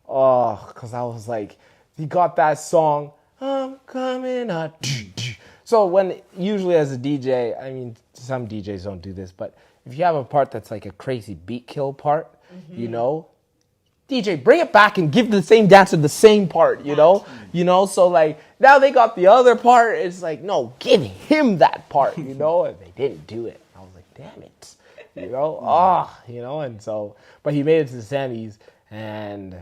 Oh, because I was like, he got that song, I'm coming up. So usually as a DJ, I mean, some DJs don't do this, but if you have a part that's like a crazy beat kill part, DJ, bring it back and give the same dancer the same part, so like now they got the other part. It's like, no, give him that part, and they didn't do it. I was like, damn it, and so, but he made it to the semis, and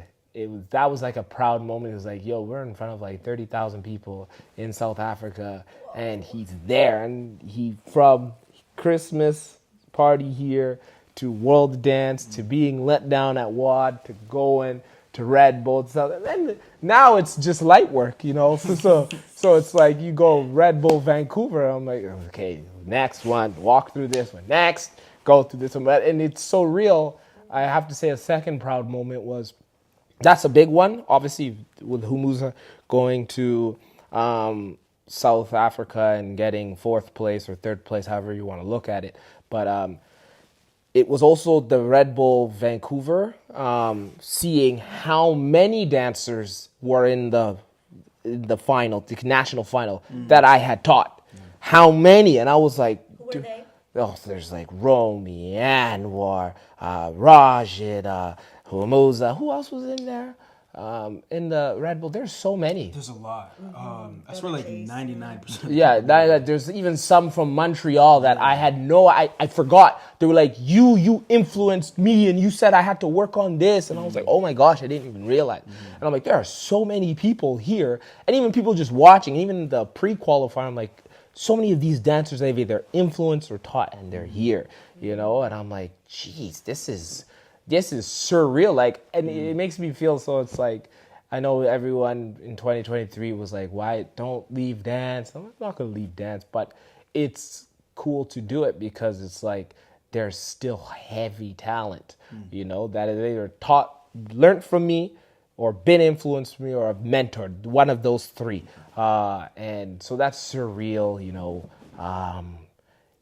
that was like a proud moment. It was like, yo, we're in front of like 30,000 people in South Africa, and he's there, and he from Christmas party here to World Dance, to being let down at WAD, to going to Red Bull. And now it's just light work, So it's like you go Red Bull Vancouver. I'm like, okay, next one, walk through this one. Next, go through this one. And it's so real. I have to say a second proud moment was, that's a big one, obviously, with Humuza going to South Africa and getting 4th place or 3rd place, however you want to look at it. But it was also the Red Bull Vancouver, seeing how many dancers were in the final, the national final, that I had taught. How many? And I was like, Who were they? Oh, there's like Romy, Anwar, Rajid, Humuza. Who else was in there? In the Red Bull, there's so many. There's a lot. I swear, like 99%. Yeah, there's even some from Montreal that I had I forgot. They were like, you influenced me, and you said I had to work on this, and I was like, oh my gosh, I didn't even realize. And I'm like, there are so many people here, and even people just watching, even the pre-qualifier. I'm like, so many of these dancers they've either influenced or taught, and they're here, and I'm like, geez, this is surreal. Like, and it makes me feel, so it's like, I know everyone in 2023 was like, why don't leave dance? I'm not going to leave dance, but it's cool to do it because it's like, there's still heavy talent, that is either learned from me, or been influenced me, or have mentored, one of those three. And so that's surreal,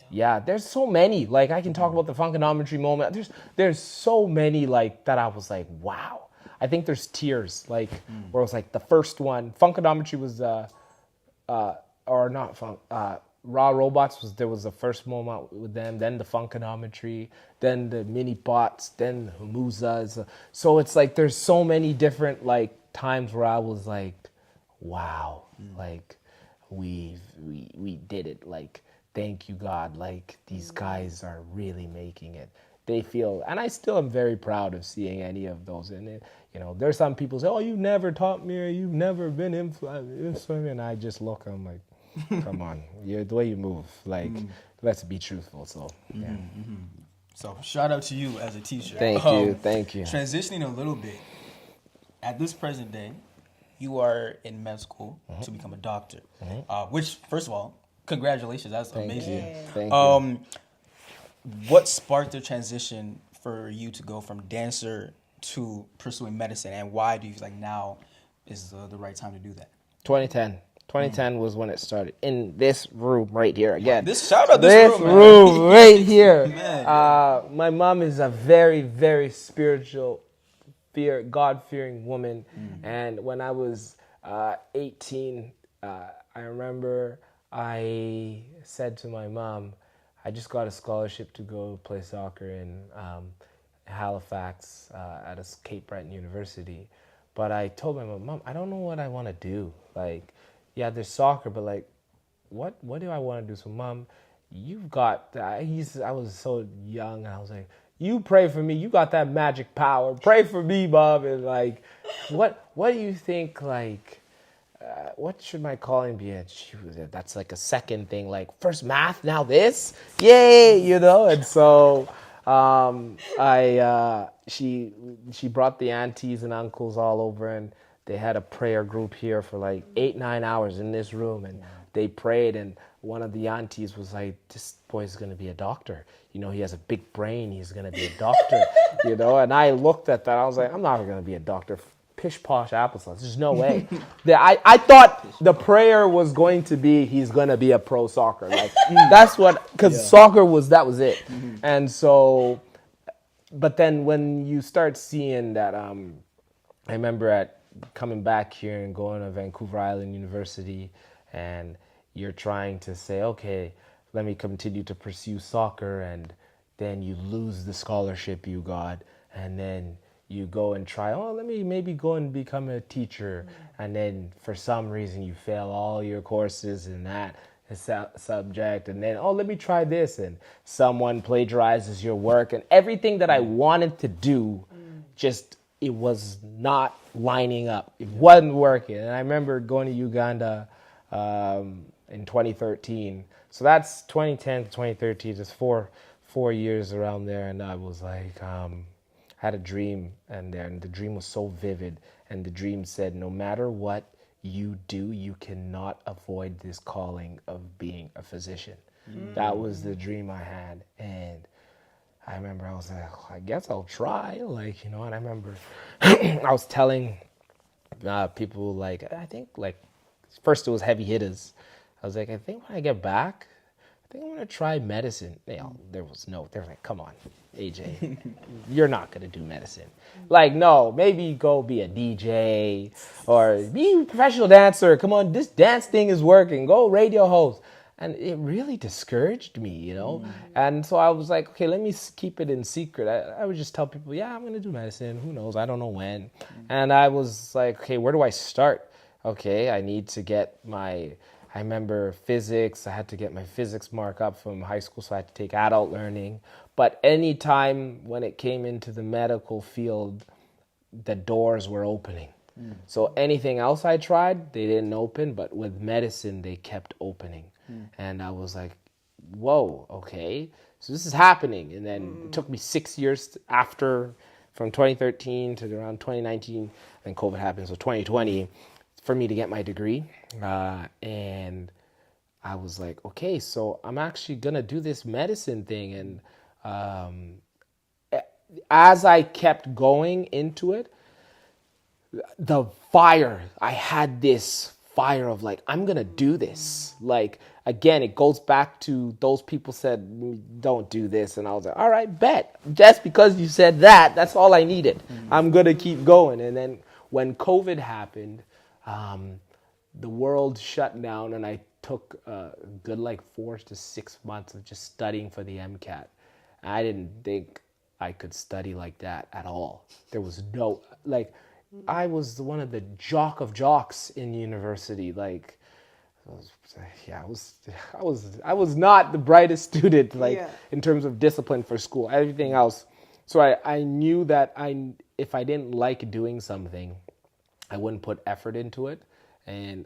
yeah, there's so many. Like, I can talk about the Funkanometry moment. There's so many, like, that I was like, wow. I think there's tiers, like, where it was like the first one. Funkanometry was, or not Funk, Raw Robots there was the first moment with them, then the Funkanometry, then the mini bots, then the Humuzas. So it's like there's so many different like times where I was like, wow, like we did it. Like, thank you, God. Like, these guys are really making it. They feel, and I still am very proud of seeing any of those. And there's some people say, oh, you've never taught me, or you've never been influenced, and I just look, I'm like, come on, the way you move, like, let's be truthful. So, yeah. So, shout out to you as a teacher. Thank you. Transitioning a little bit, at this present day, you are in med school to become a doctor, which, first of all, congratulations, that's amazing. Thank you. What sparked the transition for you to go from dancer to pursuing medicine, and why do you feel like now is the right time to do that? 2010 was when it started, in this room right here again. Shout out this room right here. My mom is a very, very spiritual, God-fearing woman, and when I was 18, I remember I said to my mom, I just got a scholarship to go play soccer in Halifax at a Cape Breton University. But I told my mom, I don't know what I want to do. Like, yeah, there's soccer, but like, what do I want to do? So, Mom, you've got, I was so young, and I was like, you pray for me. You got that magic power. Pray for me, Bob. And like, what do you think, like, what should my calling be? And she was, that's like a second thing, like first math, now this, yay, you know. And so she brought the aunties and uncles all over, and they had a prayer group here for like 8-9 hours in this room, and they prayed. And one of the aunties was like, this boy's gonna be a doctor, you know, he has a big brain, he's gonna be a doctor. You know. And I looked at that, I was like, I'm not gonna be a doctor. Pish posh applesauce. There's no way. I thought the prayer was going to be he's going to be a pro soccer. Like that's what, because soccer that was it. And so, but then when you start seeing that, I remember coming back here and going to Vancouver Island University, and you're trying to say, okay, let me continue to pursue soccer, and then you lose the scholarship you got, and then you go and try, let me maybe go and become a teacher. And then for some reason you fail all your courses in that subject. And then, let me try this. And someone plagiarizes your work. And everything that I wanted to do, it was not lining up. It wasn't working. And I remember going to Uganda in 2013. So that's 2010 to 2013, just four years around there. And I was like, had a dream, and the dream was so vivid, and the dream said, no matter what you do, you cannot avoid this calling of being a physician. That was the dream I had. And I remember I was like, I guess I'll try, like, you know. And I remember I was telling people, like, I think, like, first it was Heavy Hittaz. I was like, I think when I get back, I think I'm going to try medicine. You know, they're like, come on, AJ, you're not going to do medicine. Like, no, maybe go be a DJ or be a professional dancer. Come on, this dance thing is working. Go radio host. And it really discouraged me, you know. And so I was like, okay, let me keep it in secret. I would just tell people, yeah, I'm going to do medicine. Who knows? I don't know when. And I was like, okay, where do I start? Okay, I need to get I remember physics. I had to get my physics mark up from high school, so I had to take adult learning. But any time when it came into the medical field, the doors were opening. So anything else I tried, they didn't open, but with medicine, they kept opening. And I was like, whoa, okay, so this is happening. And then it took me 6 years after, from 2013 to around 2019, and COVID happened, so 2020, for me to get my degree. And I was like, okay, so I'm actually going to do this medicine thing. And as I kept going into it, I had this fire of like, I'm going to do this. Like, again, it goes back to those people said, don't do this. And I was like, all right, bet. Just because you said that, that's all I needed. I'm going to keep going. And then when COVID happened, the world shut down, and I took a good like 4 to 6 months of just studying for the MCAT. I didn't think I could study like that at all. There was no, like, I was one of the jock of jocks in university. Like, I was not the brightest student, like, in terms of discipline for school, everything else. So I knew that if I didn't like doing something, I wouldn't put effort into it. And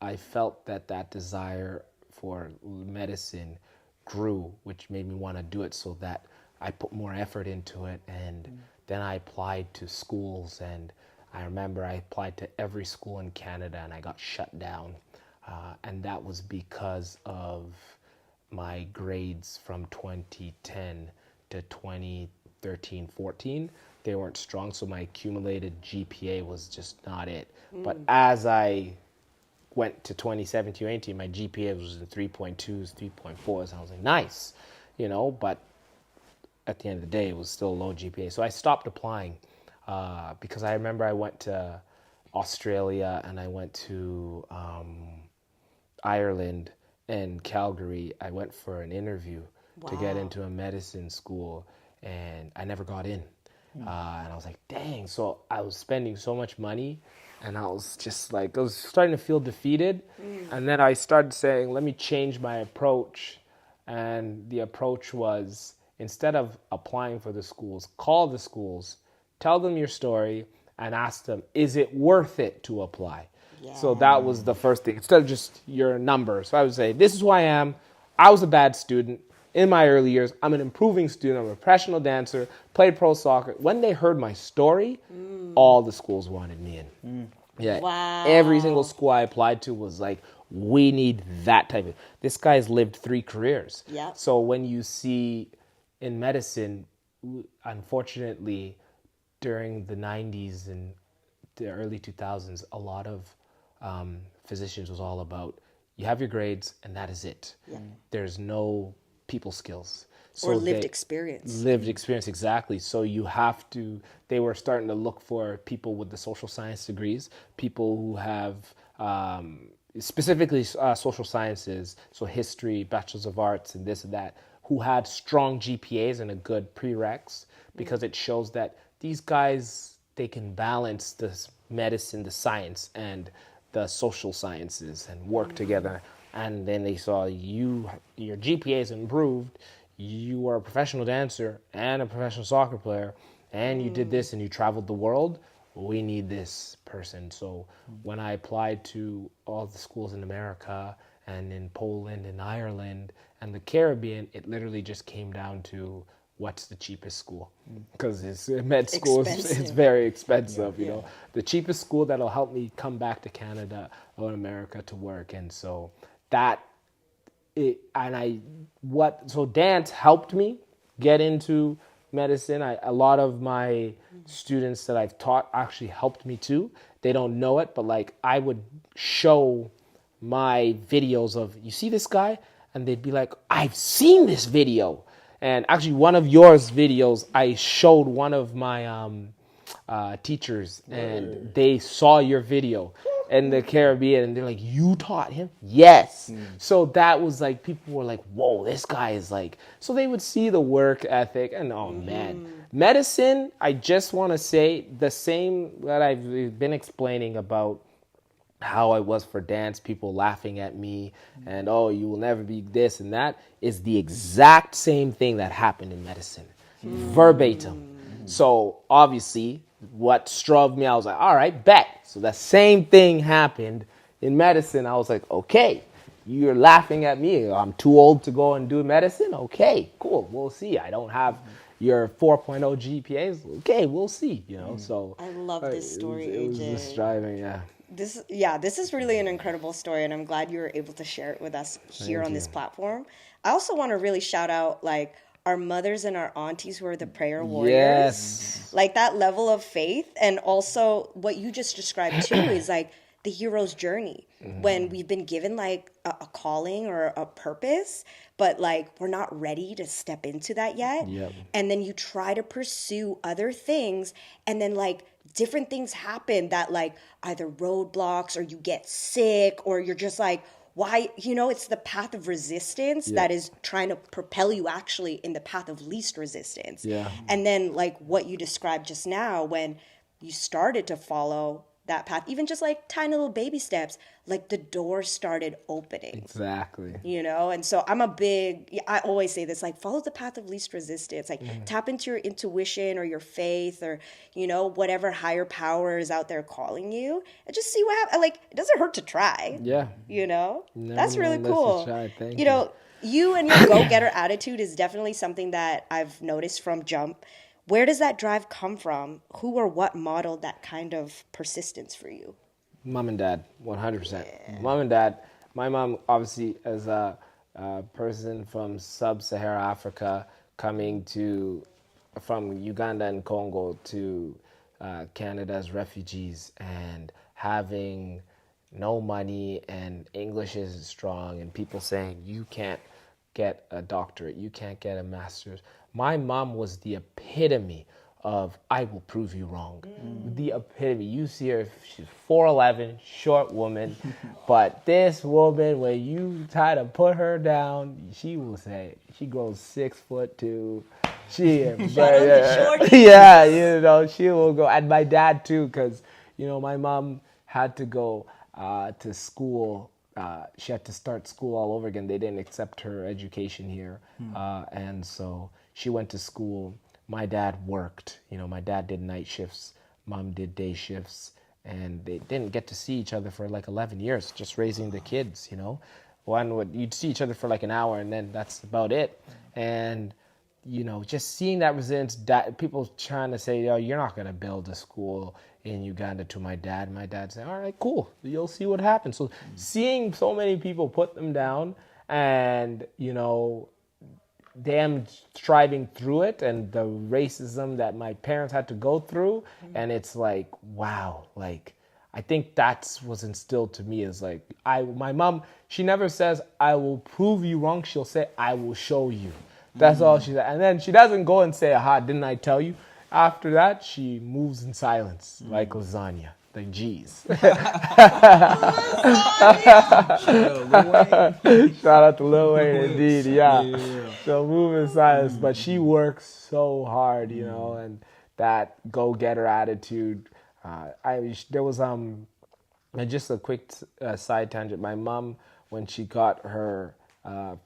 I felt that desire for medicine grew, which made me want to do it, so that I put more effort into it. And then I applied to schools, and I remember I applied to every school in Canada, and I got shut down. And that was because of my grades from 2010 to 2013-14. They weren't strong, so my accumulated GPA was just not it. But as I went to 2017-18, my GPA was in 3.2s, 3.4s, and I was like, nice, you know. But at the end of the day, it was still a low GPA. So I stopped applying because I remember I went to Australia, and I went to Ireland and Calgary. I went for an interview to get into a medicine school, and I never got in. And I was like, dang. So I was spending so much money, and I was just like, I was starting to feel defeated. And then I started saying, let me change my approach. And the approach was, instead of applying for the schools, call the schools, tell them your story, and ask them, is it worth it to apply? So that was the first thing. Instead of just your numbers. So I would say, this is who I am. I was a bad student in my early years. I'm an improving student. I'm a professional dancer, played pro soccer. When they heard my story, all the schools wanted me in. Yeah. Wow. Every single school I applied to was like, we need that type of. This guy's lived 3 careers. Yeah. So when you see in medicine, unfortunately, during the 90s and the early 2000s, a lot of physicians was all about, you have your grades and that is it. Yeah. There's no people skills. So or lived experience. Lived experience, exactly. So you have to, they were starting to look for people with the social science degrees, people who have specifically social sciences, so history, bachelors of arts and this and that, who had strong GPAs and a good prereqs, because it shows that these guys, they can balance this medicine, the science, and the social sciences and work together. And then they saw your GPAs improved, you were a professional dancer and a professional soccer player, and you did this and you traveled the world. We need this person. So when I applied to all the schools in America and in Poland and Ireland and the Caribbean, it literally just came down to what's the cheapest school, because it's med school it's very expensive. You know, the cheapest school that'll help me come back to Canada or America to work. And so so dance helped me get into medicine. A lot of my students that I've taught actually helped me too. They don't know it, but like I would show my videos of, you see this guy? And they'd be like, I've seen this video. And actually one of yours videos, I showed one of my teachers, and they saw your video in the Caribbean, and they're like, you taught him? Yes. So that was like, people were like, whoa, this guy is like, so they would see the work ethic, and oh man. Medicine, I just want to say the same that I've been explaining about how I was for dance, people laughing at me, and oh, you will never be this and that, is the exact same thing that happened in medicine. Verbatim. So obviously, what struck me, I was like, all right, bet. So the same thing happened in medicine. I was like, okay, you're laughing at me. I'm too old to go and do medicine? Okay, cool, we'll see. I don't have your 4.0 GPAs. Okay, we'll see, you know. So I love this story, it was AJ. just driving, yeah. This is really an incredible story, and I'm glad you were able to share it with us here on this platform. I also want to really shout out like our mothers and our aunties who are the prayer warriors. Yes. Like that level of faith, and also what you just described too is like the hero's journey, when we've been given like a calling or a purpose, but like we're not ready to step into that yet. Yep. And then you try to pursue other things, and then like different things happen that like either roadblocks, or you get sick, or you're just like, why, you know, it's the path of resistance that is trying to propel you actually in the path of least resistance. Yeah. And then like what you described just now, when you started to follow that path, even just like tiny little baby steps, like the door started opening. Exactly. You know, and so I always say this, like follow the path of least resistance, like tap into your intuition or your faith, or, you know, whatever higher power is out there calling you, and just see what happens. Like, it doesn't hurt to try. Yeah. You know, Never that's really know unless cool. you try. Thank you know, you and your go-getter attitude is definitely something that I've noticed from jump. Where does that drive come from? Who or what modeled that kind of persistence for you? Mom and dad, 100%. Yeah. Mom and dad. My mom, obviously, as a person from sub-Saharan Africa, coming from Uganda and Congo to Canada as refugees, and having no money, and English isn't strong, and people saying, you can't get a doctorate, you can't get a master's. My mom was the epitome of, I will prove you wrong. The epitome. You see her, she's 4'11", short woman, but this woman, when you try to put her down, she will say, she grows 6'2". Yeah, you know, she will go. And my dad too, because, you know, my mom had to go to school. She had to start school all over again. They didn't accept her education here. And so she went to school. My dad worked. You know, my dad did night shifts. Mom did day shifts. And they didn't get to see each other for like 11 years, just raising the kids, you know. You'd see each other for like an hour and then that's about it. And, you know, just seeing that resilience, people trying to say, "Oh, you're not going to build a school in Uganda," to my dad. My dad said, "All right, cool. You'll see what happens." So seeing so many people put them down and, you know, them striving through it and the racism that my parents had to go through. And it's like, wow, like, I think that's was instilled to me is like, my mom, she never says, "I will prove you wrong." She'll say, "I will show you." That's all she said. And then she doesn't go and say, "Aha, didn't I tell you?" After that, she moves in silence, like lasagna. Like, geez. Shout out to Lil Wayne, indeed, yeah. So move in silence, but she works so hard, you know, and that go-getter attitude. There was just a quick side tangent. My mom, when she got her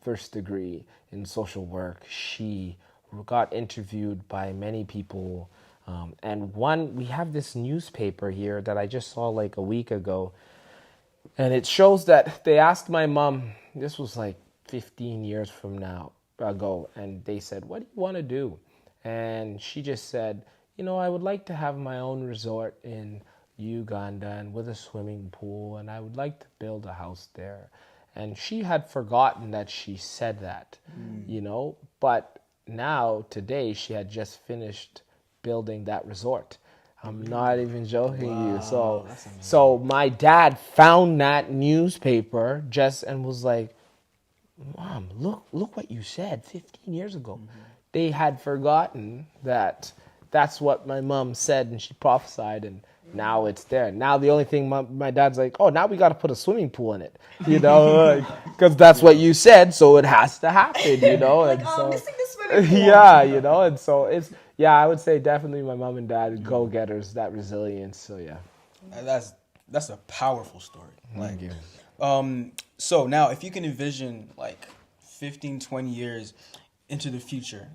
first degree in social work, she got interviewed by many people. And we have this newspaper here that I just saw like a week ago. And it shows that they asked my mom, this was like 15 years from now ago, and they said, "What do you want to do?" And she just said, "You know, I would like to have my own resort in Uganda and with a swimming pool, and I would like to build a house there." And she had forgotten that she said that, you know, but now today she had just finished building that resort. I'm not even joking you. So my dad found that newspaper and was like, "Mom, look what you said 15 years ago." They had forgotten that that's what my mom said, and she prophesied, and now it's there. Now the only thing my dad's like, "Oh, now we got to put a swimming pool in it," you know, because that's what you said, so it has to happen, you know. Like, so, missing the swimming pool. yeah, you know, and so I would say definitely my mom and dad go-getters, that resilience. So yeah. That's a powerful story. Thank you. So now if you can envision like 15, 20 years into the future,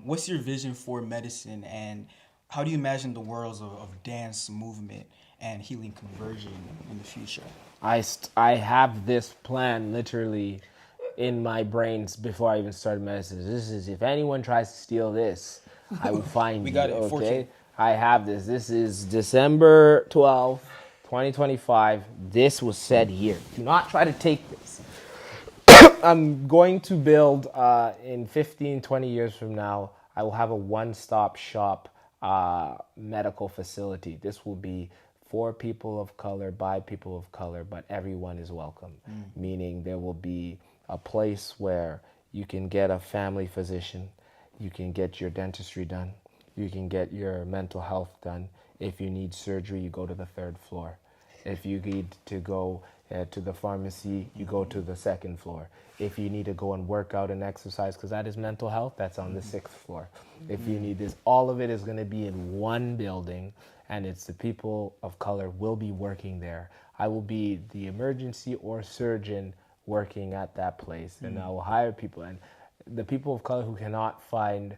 what's your vision for medicine, and how do you imagine the worlds of dance, movement, and healing converging in the future? I have this plan literally in my brains before I even started medicine. This is, if anyone tries to steal this, I will find We you. got it, Okay, 4K. I have this. This is December 12th, 2025. This was said here. Do not try to take this. I'm going to build in 15, 20 years from now, I will have a one-stop shop medical facility. This will be for people of color, by people of color, but everyone is welcome. Meaning there will be a place where you can get a family physician, you can get your dentistry done, you can get your mental health done. If you need surgery, you go to the third floor. If you need to go to the pharmacy, you go to the second floor. If you need to go and work out and exercise, because that is mental health, that's on the sixth floor. If you need this, all of it is going to be in one building, and it's the people of color will be working there. I will be the emergency or surgeon working at that place, and I will hire people. And the people of color who cannot find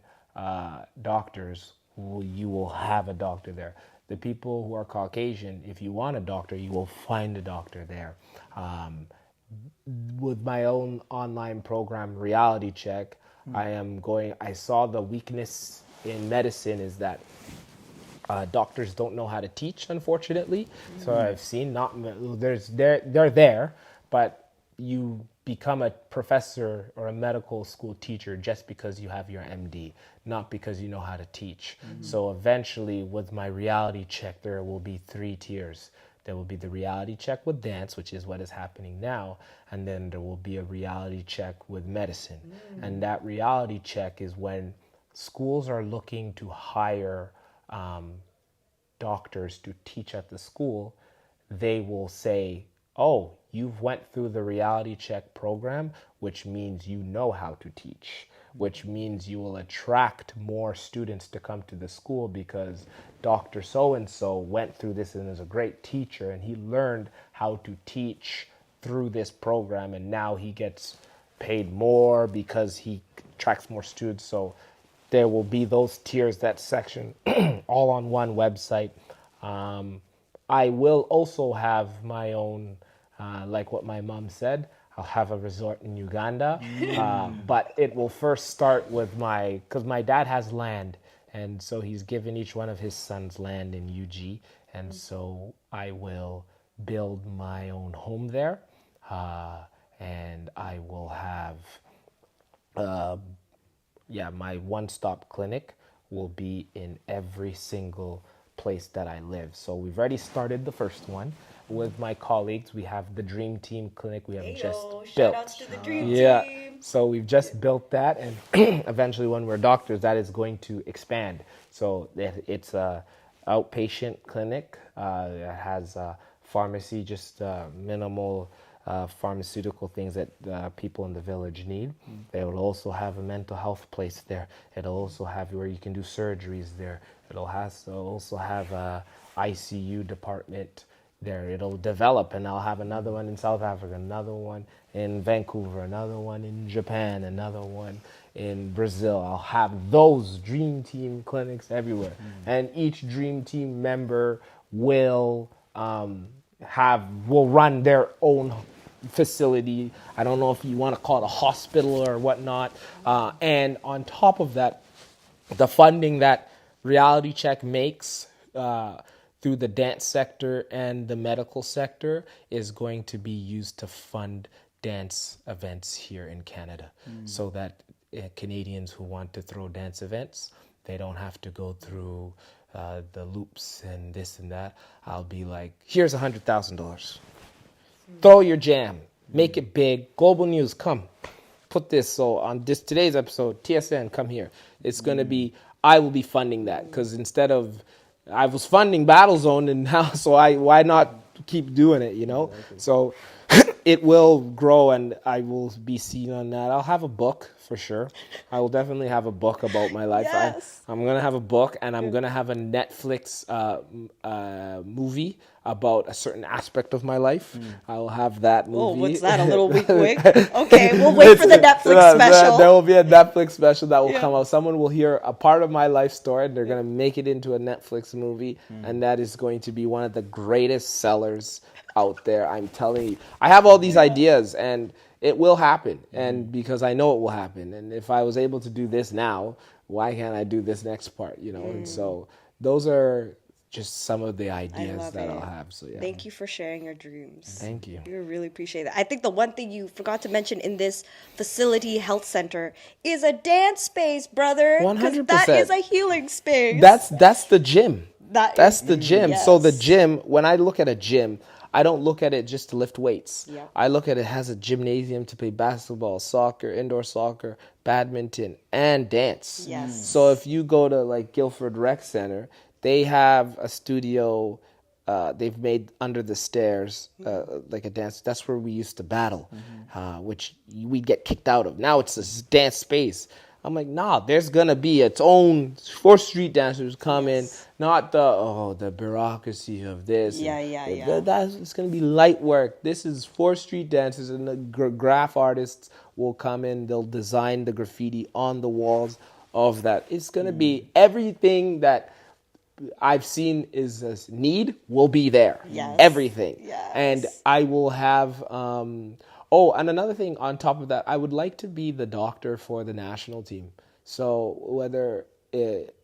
doctors, you will have a doctor there. The people who are Caucasian, if you want a doctor, you will find a doctor there. With my own online program, Reality Check, I saw the weakness in medicine is that doctors don't know how to teach, unfortunately. So I've seen they're there, but you become a professor or a medical school teacher just because you have your MD, not because you know how to teach. So eventually, with my reality check, there will be 3 tiers. There will be the reality check with dance, which is what is happening now, and then there will be a reality check with medicine. And that reality check is when schools are looking to hire doctors to teach at the school, they will say, "Oh, you've went through the reality check program, which means you know how to teach, which means you will attract more students to come to the school because Dr. So-and-so went through this and is a great teacher and he learned how to teach through this program, and now he gets paid more because he attracts more students." So there will be those tiers, that section, all on one website. I will also have my own, like what my mom said, I'll have a resort in Uganda. But it will first start with because my dad has land. And so he's given each one of his sons land in UG. And so I will build my own home there. And I will have, my one-stop clinic will be in every single place that I live. So we've already started the first one with my colleagues. We have the Dream Team Clinic. We have just built. Shout outs to the Dream Team. So we've just built that, and eventually, when we're doctors, that is going to expand. So it's a outpatient clinic. It has pharmacy, just minimal pharmaceutical things that people in the village need. They will also have a mental health place there. It'll also have where you can do surgeries there. It'll also have a ICU department there. It'll develop, and I'll have another one in South Africa, another one in Vancouver, another one in Japan, another one in Brazil. I'll have those Dream Team clinics everywhere. And each Dream Team member will run their own facility. I don't know if you want to call it a hospital or whatnot. And on top of that, the funding that Reality Check makes through the dance sector and the medical sector is going to be used to fund dance events here in Canada, so that Canadians who want to throw dance events, they don't have to go through the loops and this and that. I'll be like, here's $100,000. Throw your jam. Make it big. Global News, come. Put this. So on today's episode, TSN, come here. It's going to be, I will be funding that, because instead of, I was funding Battlezone, and now, so why not keep doing it, you know? So it will grow, and I will be seen on that. I'll have a book for sure. I will definitely have a book about my life. Yes. I'm going to have a book, and I'm going to have a Netflix movie about a certain aspect of my life. I will have that movie. Oh, what's that? A little wink wink? Okay, we'll wait for the Netflix special. There will be a Netflix special that will come out. Someone will hear a part of my life story, and they're going to make it into a Netflix movie, and that is going to be one of the greatest sellers out there. I'm telling you. I have all these ideas, and it will happen, and because I know it will happen. And if I was able to do this now, why can't I do this next part, you know? And so those are just some of the ideas that I'll have. So yeah. Thank you for sharing your dreams. Thank you. We really appreciate that. I think the one thing you forgot to mention in this facility health center is a dance space, brother. 100%. That is a healing space. That's the gym. That's the gym. Yes. So the gym, when I look at a gym, I don't look at it just to lift weights. Yep. I look at it as a gymnasium to play basketball, soccer, indoor soccer, badminton, and dance. Yes. So if you go to like Guildford Rec Center, they have a studio they've made under the stairs, like a dance. That's where we used to battle, which we'd get kicked out of. Now it's this dance space. I'm like, nah, there's going to be its own for street dancers come in, not the bureaucracy of this. It's going to be light work. This is for street dancers, and the graph artists will come in. They'll design the graffiti on the walls of that. It's going to be everything that I've seen is a need will be there. Yes. Everything. Yes. And I will have... and another thing on top of that, I would like to be the doctor for the national team. So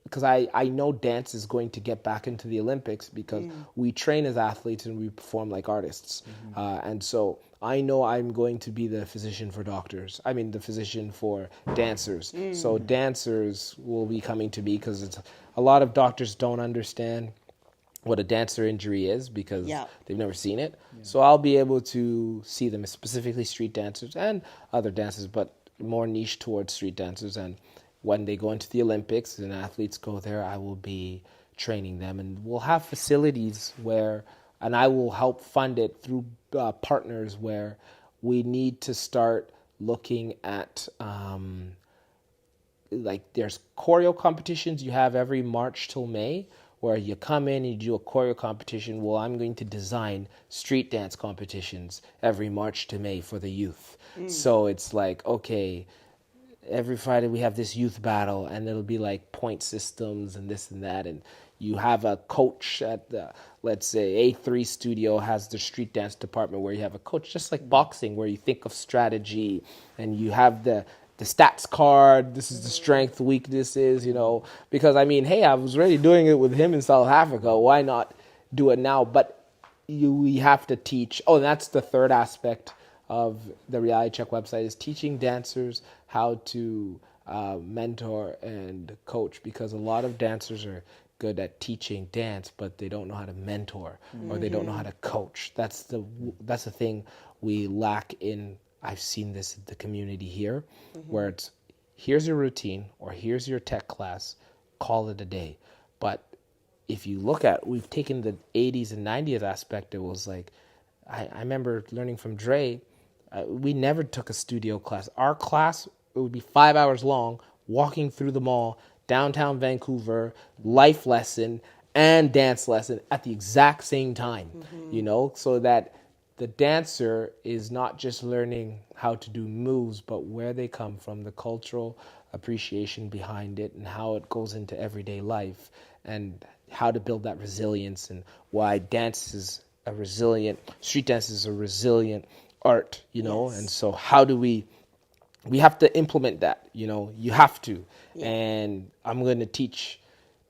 because I know dance is going to get back into the Olympics, because we train as athletes and we perform like artists. And so I know I'm going to be the physician for doctors. I mean, the physician for dancers. So dancers will be coming to me, because a lot of doctors don't understand what a dancer injury is, because they've never seen it. So I'll be able to see them, specifically street dancers and other dancers, but more niche towards street dancers. And when they go into the Olympics and athletes go there, I will be training them, and we'll have facilities and I will help fund it through partners where we need to start looking at, like there's choreo competitions you have every March till May, where you come in and you do a choreo competition. Well, I'm going to design street dance competitions every March to May for the youth. So it's like, okay, every Friday we have this youth battle, and it'll be like point systems and this and that, and you have a coach at the, let's say A3 studio has the street dance department where you have a coach, just like boxing, where you think of strategy, and you have the stats card. This is the strength, weaknesses, because I mean, hey, I was already doing it with him in South Africa. Why not do it now? But we have to teach. Oh, and that's the third aspect of the Reality Check website, is teaching dancers how to mentor and coach, because a lot of dancers are good at teaching dance, but they don't know how to mentor, or they don't know how to coach. That's the thing we lack in. I've seen this in the community here, where it's, here's your routine, or here's your tech class, call it a day. But if you look at, we've taken the 80s and 90s aspect. It was like, I remember learning from Dre, we never took a studio class. Our class, it would be 5 hours long, walking through the mall, downtown Vancouver, life lesson and dance lesson at the exact same time, so that the dancer is not just learning how to do moves, but where they come from, the cultural appreciation behind it, and how it goes into everyday life, and how to build that resilience, and why dance is a resilient, street dance is a resilient art, and so how do we have to implement that, you have to. And I'm going to teach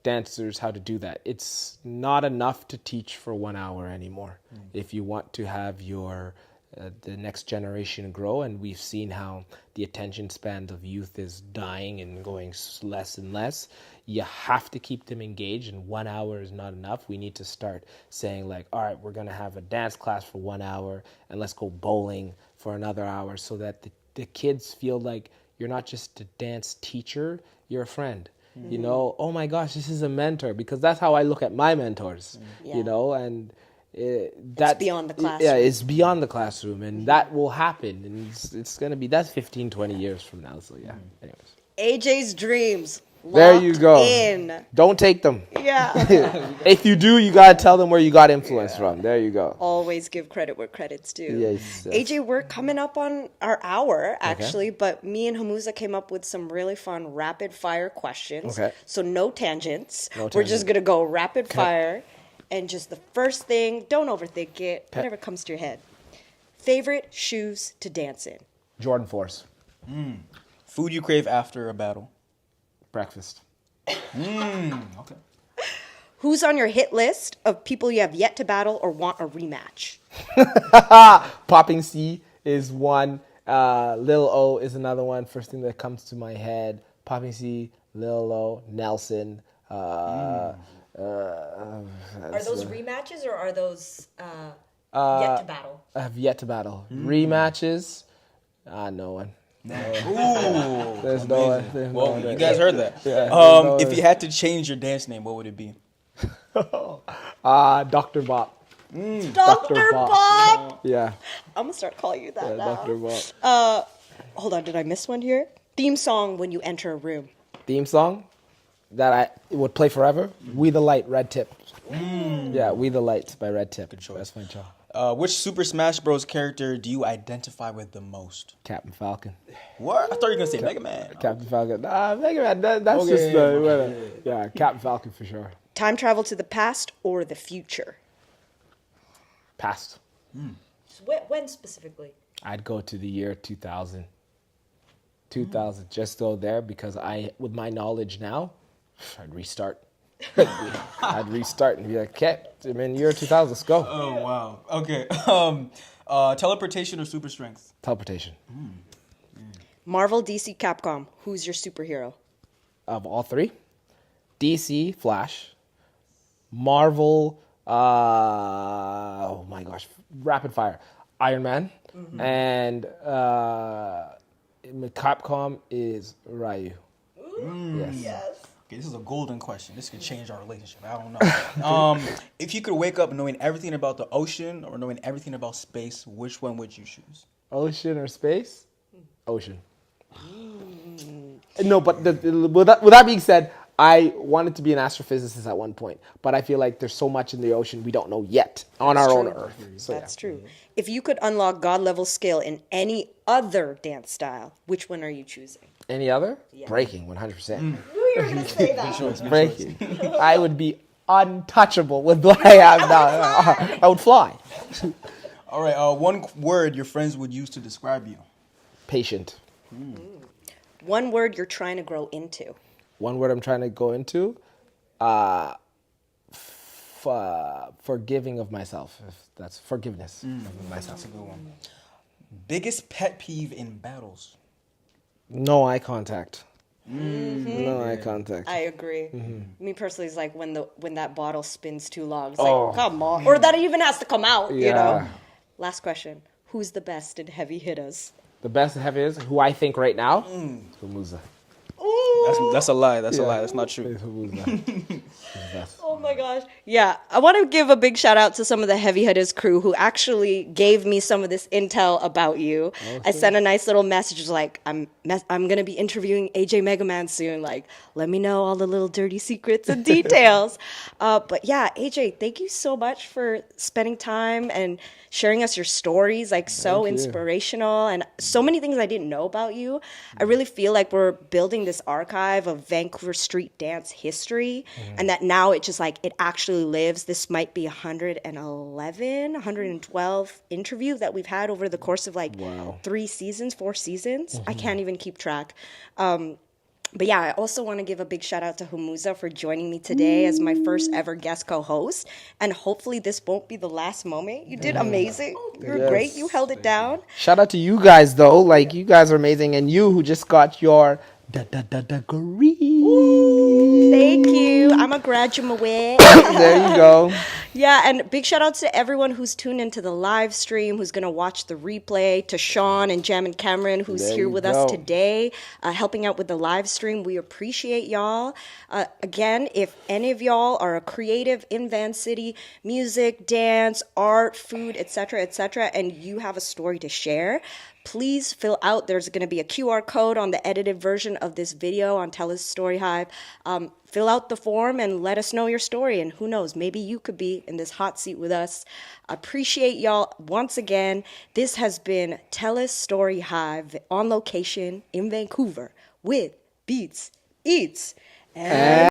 dancers how to do that. It's not enough to teach for 1 hour anymore if you want to have your the next generation grow. And we've seen how the attention span of youth is dying and going less and less. You have to keep them engaged, and 1 hour is not enough. We need to start saying, like, all right, we're going to have a dance class for 1 hour, and let's go bowling for another hour, so that the kids feel like you're not just a dance teacher, you're a friend. Oh my gosh, this is a mentor, because that's how I look at my mentors, and that's beyond the classroom. Yeah, it's beyond the classroom, and that will happen, and it's going to be, that's 15, 20 years from now. So yeah, anyways. AJ's dreams. There you go. In. Don't take them. Yeah. If you do, you got to tell them where you got influence from. There you go. Always give credit where credit's due. Yes. AJ, we're coming up on our hour, actually, but me and Hamuza came up with some really fun rapid fire questions. Okay. So no tangents. We're just going to go rapid fire, and just the first thing, don't overthink it, whatever comes to your head. Favorite shoes to dance in? Jordan Force. Food you crave after a battle. Breakfast. Okay. Who's on your hit list of people you have yet to battle or want a rematch? Popping C is one. Lil O is another one. First thing that comes to my head. Popping C, Lil O, Nelson. Are those rematches, or are those yet to battle? I have yet to battle. Rematches? No one. Ooh, There's no one. well, you guys heard that. Yeah, if you had to change your dance name, what would it be? Dr. Bop. Dr. Bob! Yeah. I'm going to start calling you that now. Dr. Bop. Hold on, did I miss one here? Theme song when you enter a room. Theme song that it would play forever? We the Light, Red Tip. Yeah, We the Light by Red Tip. Good choice. That's my choice. Which Super Smash Bros. Character do you identify with the most? Captain Falcon. What? I thought you were going to say MegaMan. Captain Falcon. MegaMan, that's Okay, just the... Yeah, Captain Falcon for sure. Time travel to the past or the future? Past. When specifically? I'd go to the year 2000. 2000, just go there, because with my knowledge now, I'd restart. I'd restart and be like, okay, I'm in year 2000, let's go. Oh, wow. Okay. Teleportation or super strength? Teleportation. Marvel, DC, Capcom. Who's your superhero? Of all three? DC, Flash. Marvel, oh my gosh, rapid fire. Iron Man. And Capcom is Ryu. Yes. Okay, this is a golden question. This could change our relationship. I don't know. If you could wake up knowing everything about the ocean or knowing everything about space, which one would you choose? Ocean or space? Ocean. No, but with that being said, I wanted to be an astrophysicist at one point, but I feel like there's so much in the ocean we don't know yet on our own Earth. So That's true. If you could unlock God level skill in any other dance style, which one are you choosing? Any other? Breaking, 100%. Knew you were gonna say that. Breaking. I would be untouchable with what I have now. I would fly. All right. One word your friends would use to describe you. Patient. One word you're trying to grow into. One word I'm trying to go into, forgiving of myself. If that's forgiveness of myself. That's a good one. Biggest pet peeve in battles. No eye contact. No eye contact. I agree. Me personally, is like when that bottle spins too long. It's like, come on. Or that even has to come out, you know? Last question. Who's the best in Heavy Hittaz? The best in Heavy is who I think right now. Humuza. That's a lie. That's a lie. That's not true. Oh my gosh. Yeah, I want to give a big shout out to some of the Heavy Hittaz crew who actually gave me some of this intel about you. I sent a nice little message like, I'm going to be interviewing AJ MegaMan soon. Like, let me know all the little dirty secrets and details. But yeah, AJ, thank you so much for spending time and sharing us your stories, like so inspirational and so many things I didn't know about you. I really feel like we're building this archive of Vancouver street dance history and that now it just like it actually lives. This might be 112 interview that we've had over the course of like 4 seasons. I can't even keep track. But yeah, I also want to give a big shout out to Humuza for joining me today as my first ever guest co-host. And hopefully this won't be the last moment. You did amazing. You were great. You held it down. Shout out to you guys though. Like you guys are amazing, and you who just got your degree. Thank you. I'm a graduate. There you go. Yeah, and big shout out to everyone who's tuned into the live stream, who's going to watch the replay, to Sean and Jam and Cameron, who's here with us today, helping out with the live stream. We appreciate y'all. Again, if any of y'all are a creative in Van City, music, dance, art, food, etc., and you have a story to share, please fill out. There's going to be a QR code on the edited version of this video on TELUS STORYHIVE. Fill out the form and let us know your story. And who knows, maybe you could be in this hot seat with us. Appreciate y'all once again. This has been TELUS STORYHIVE on location in Vancouver with Beats, Eats, and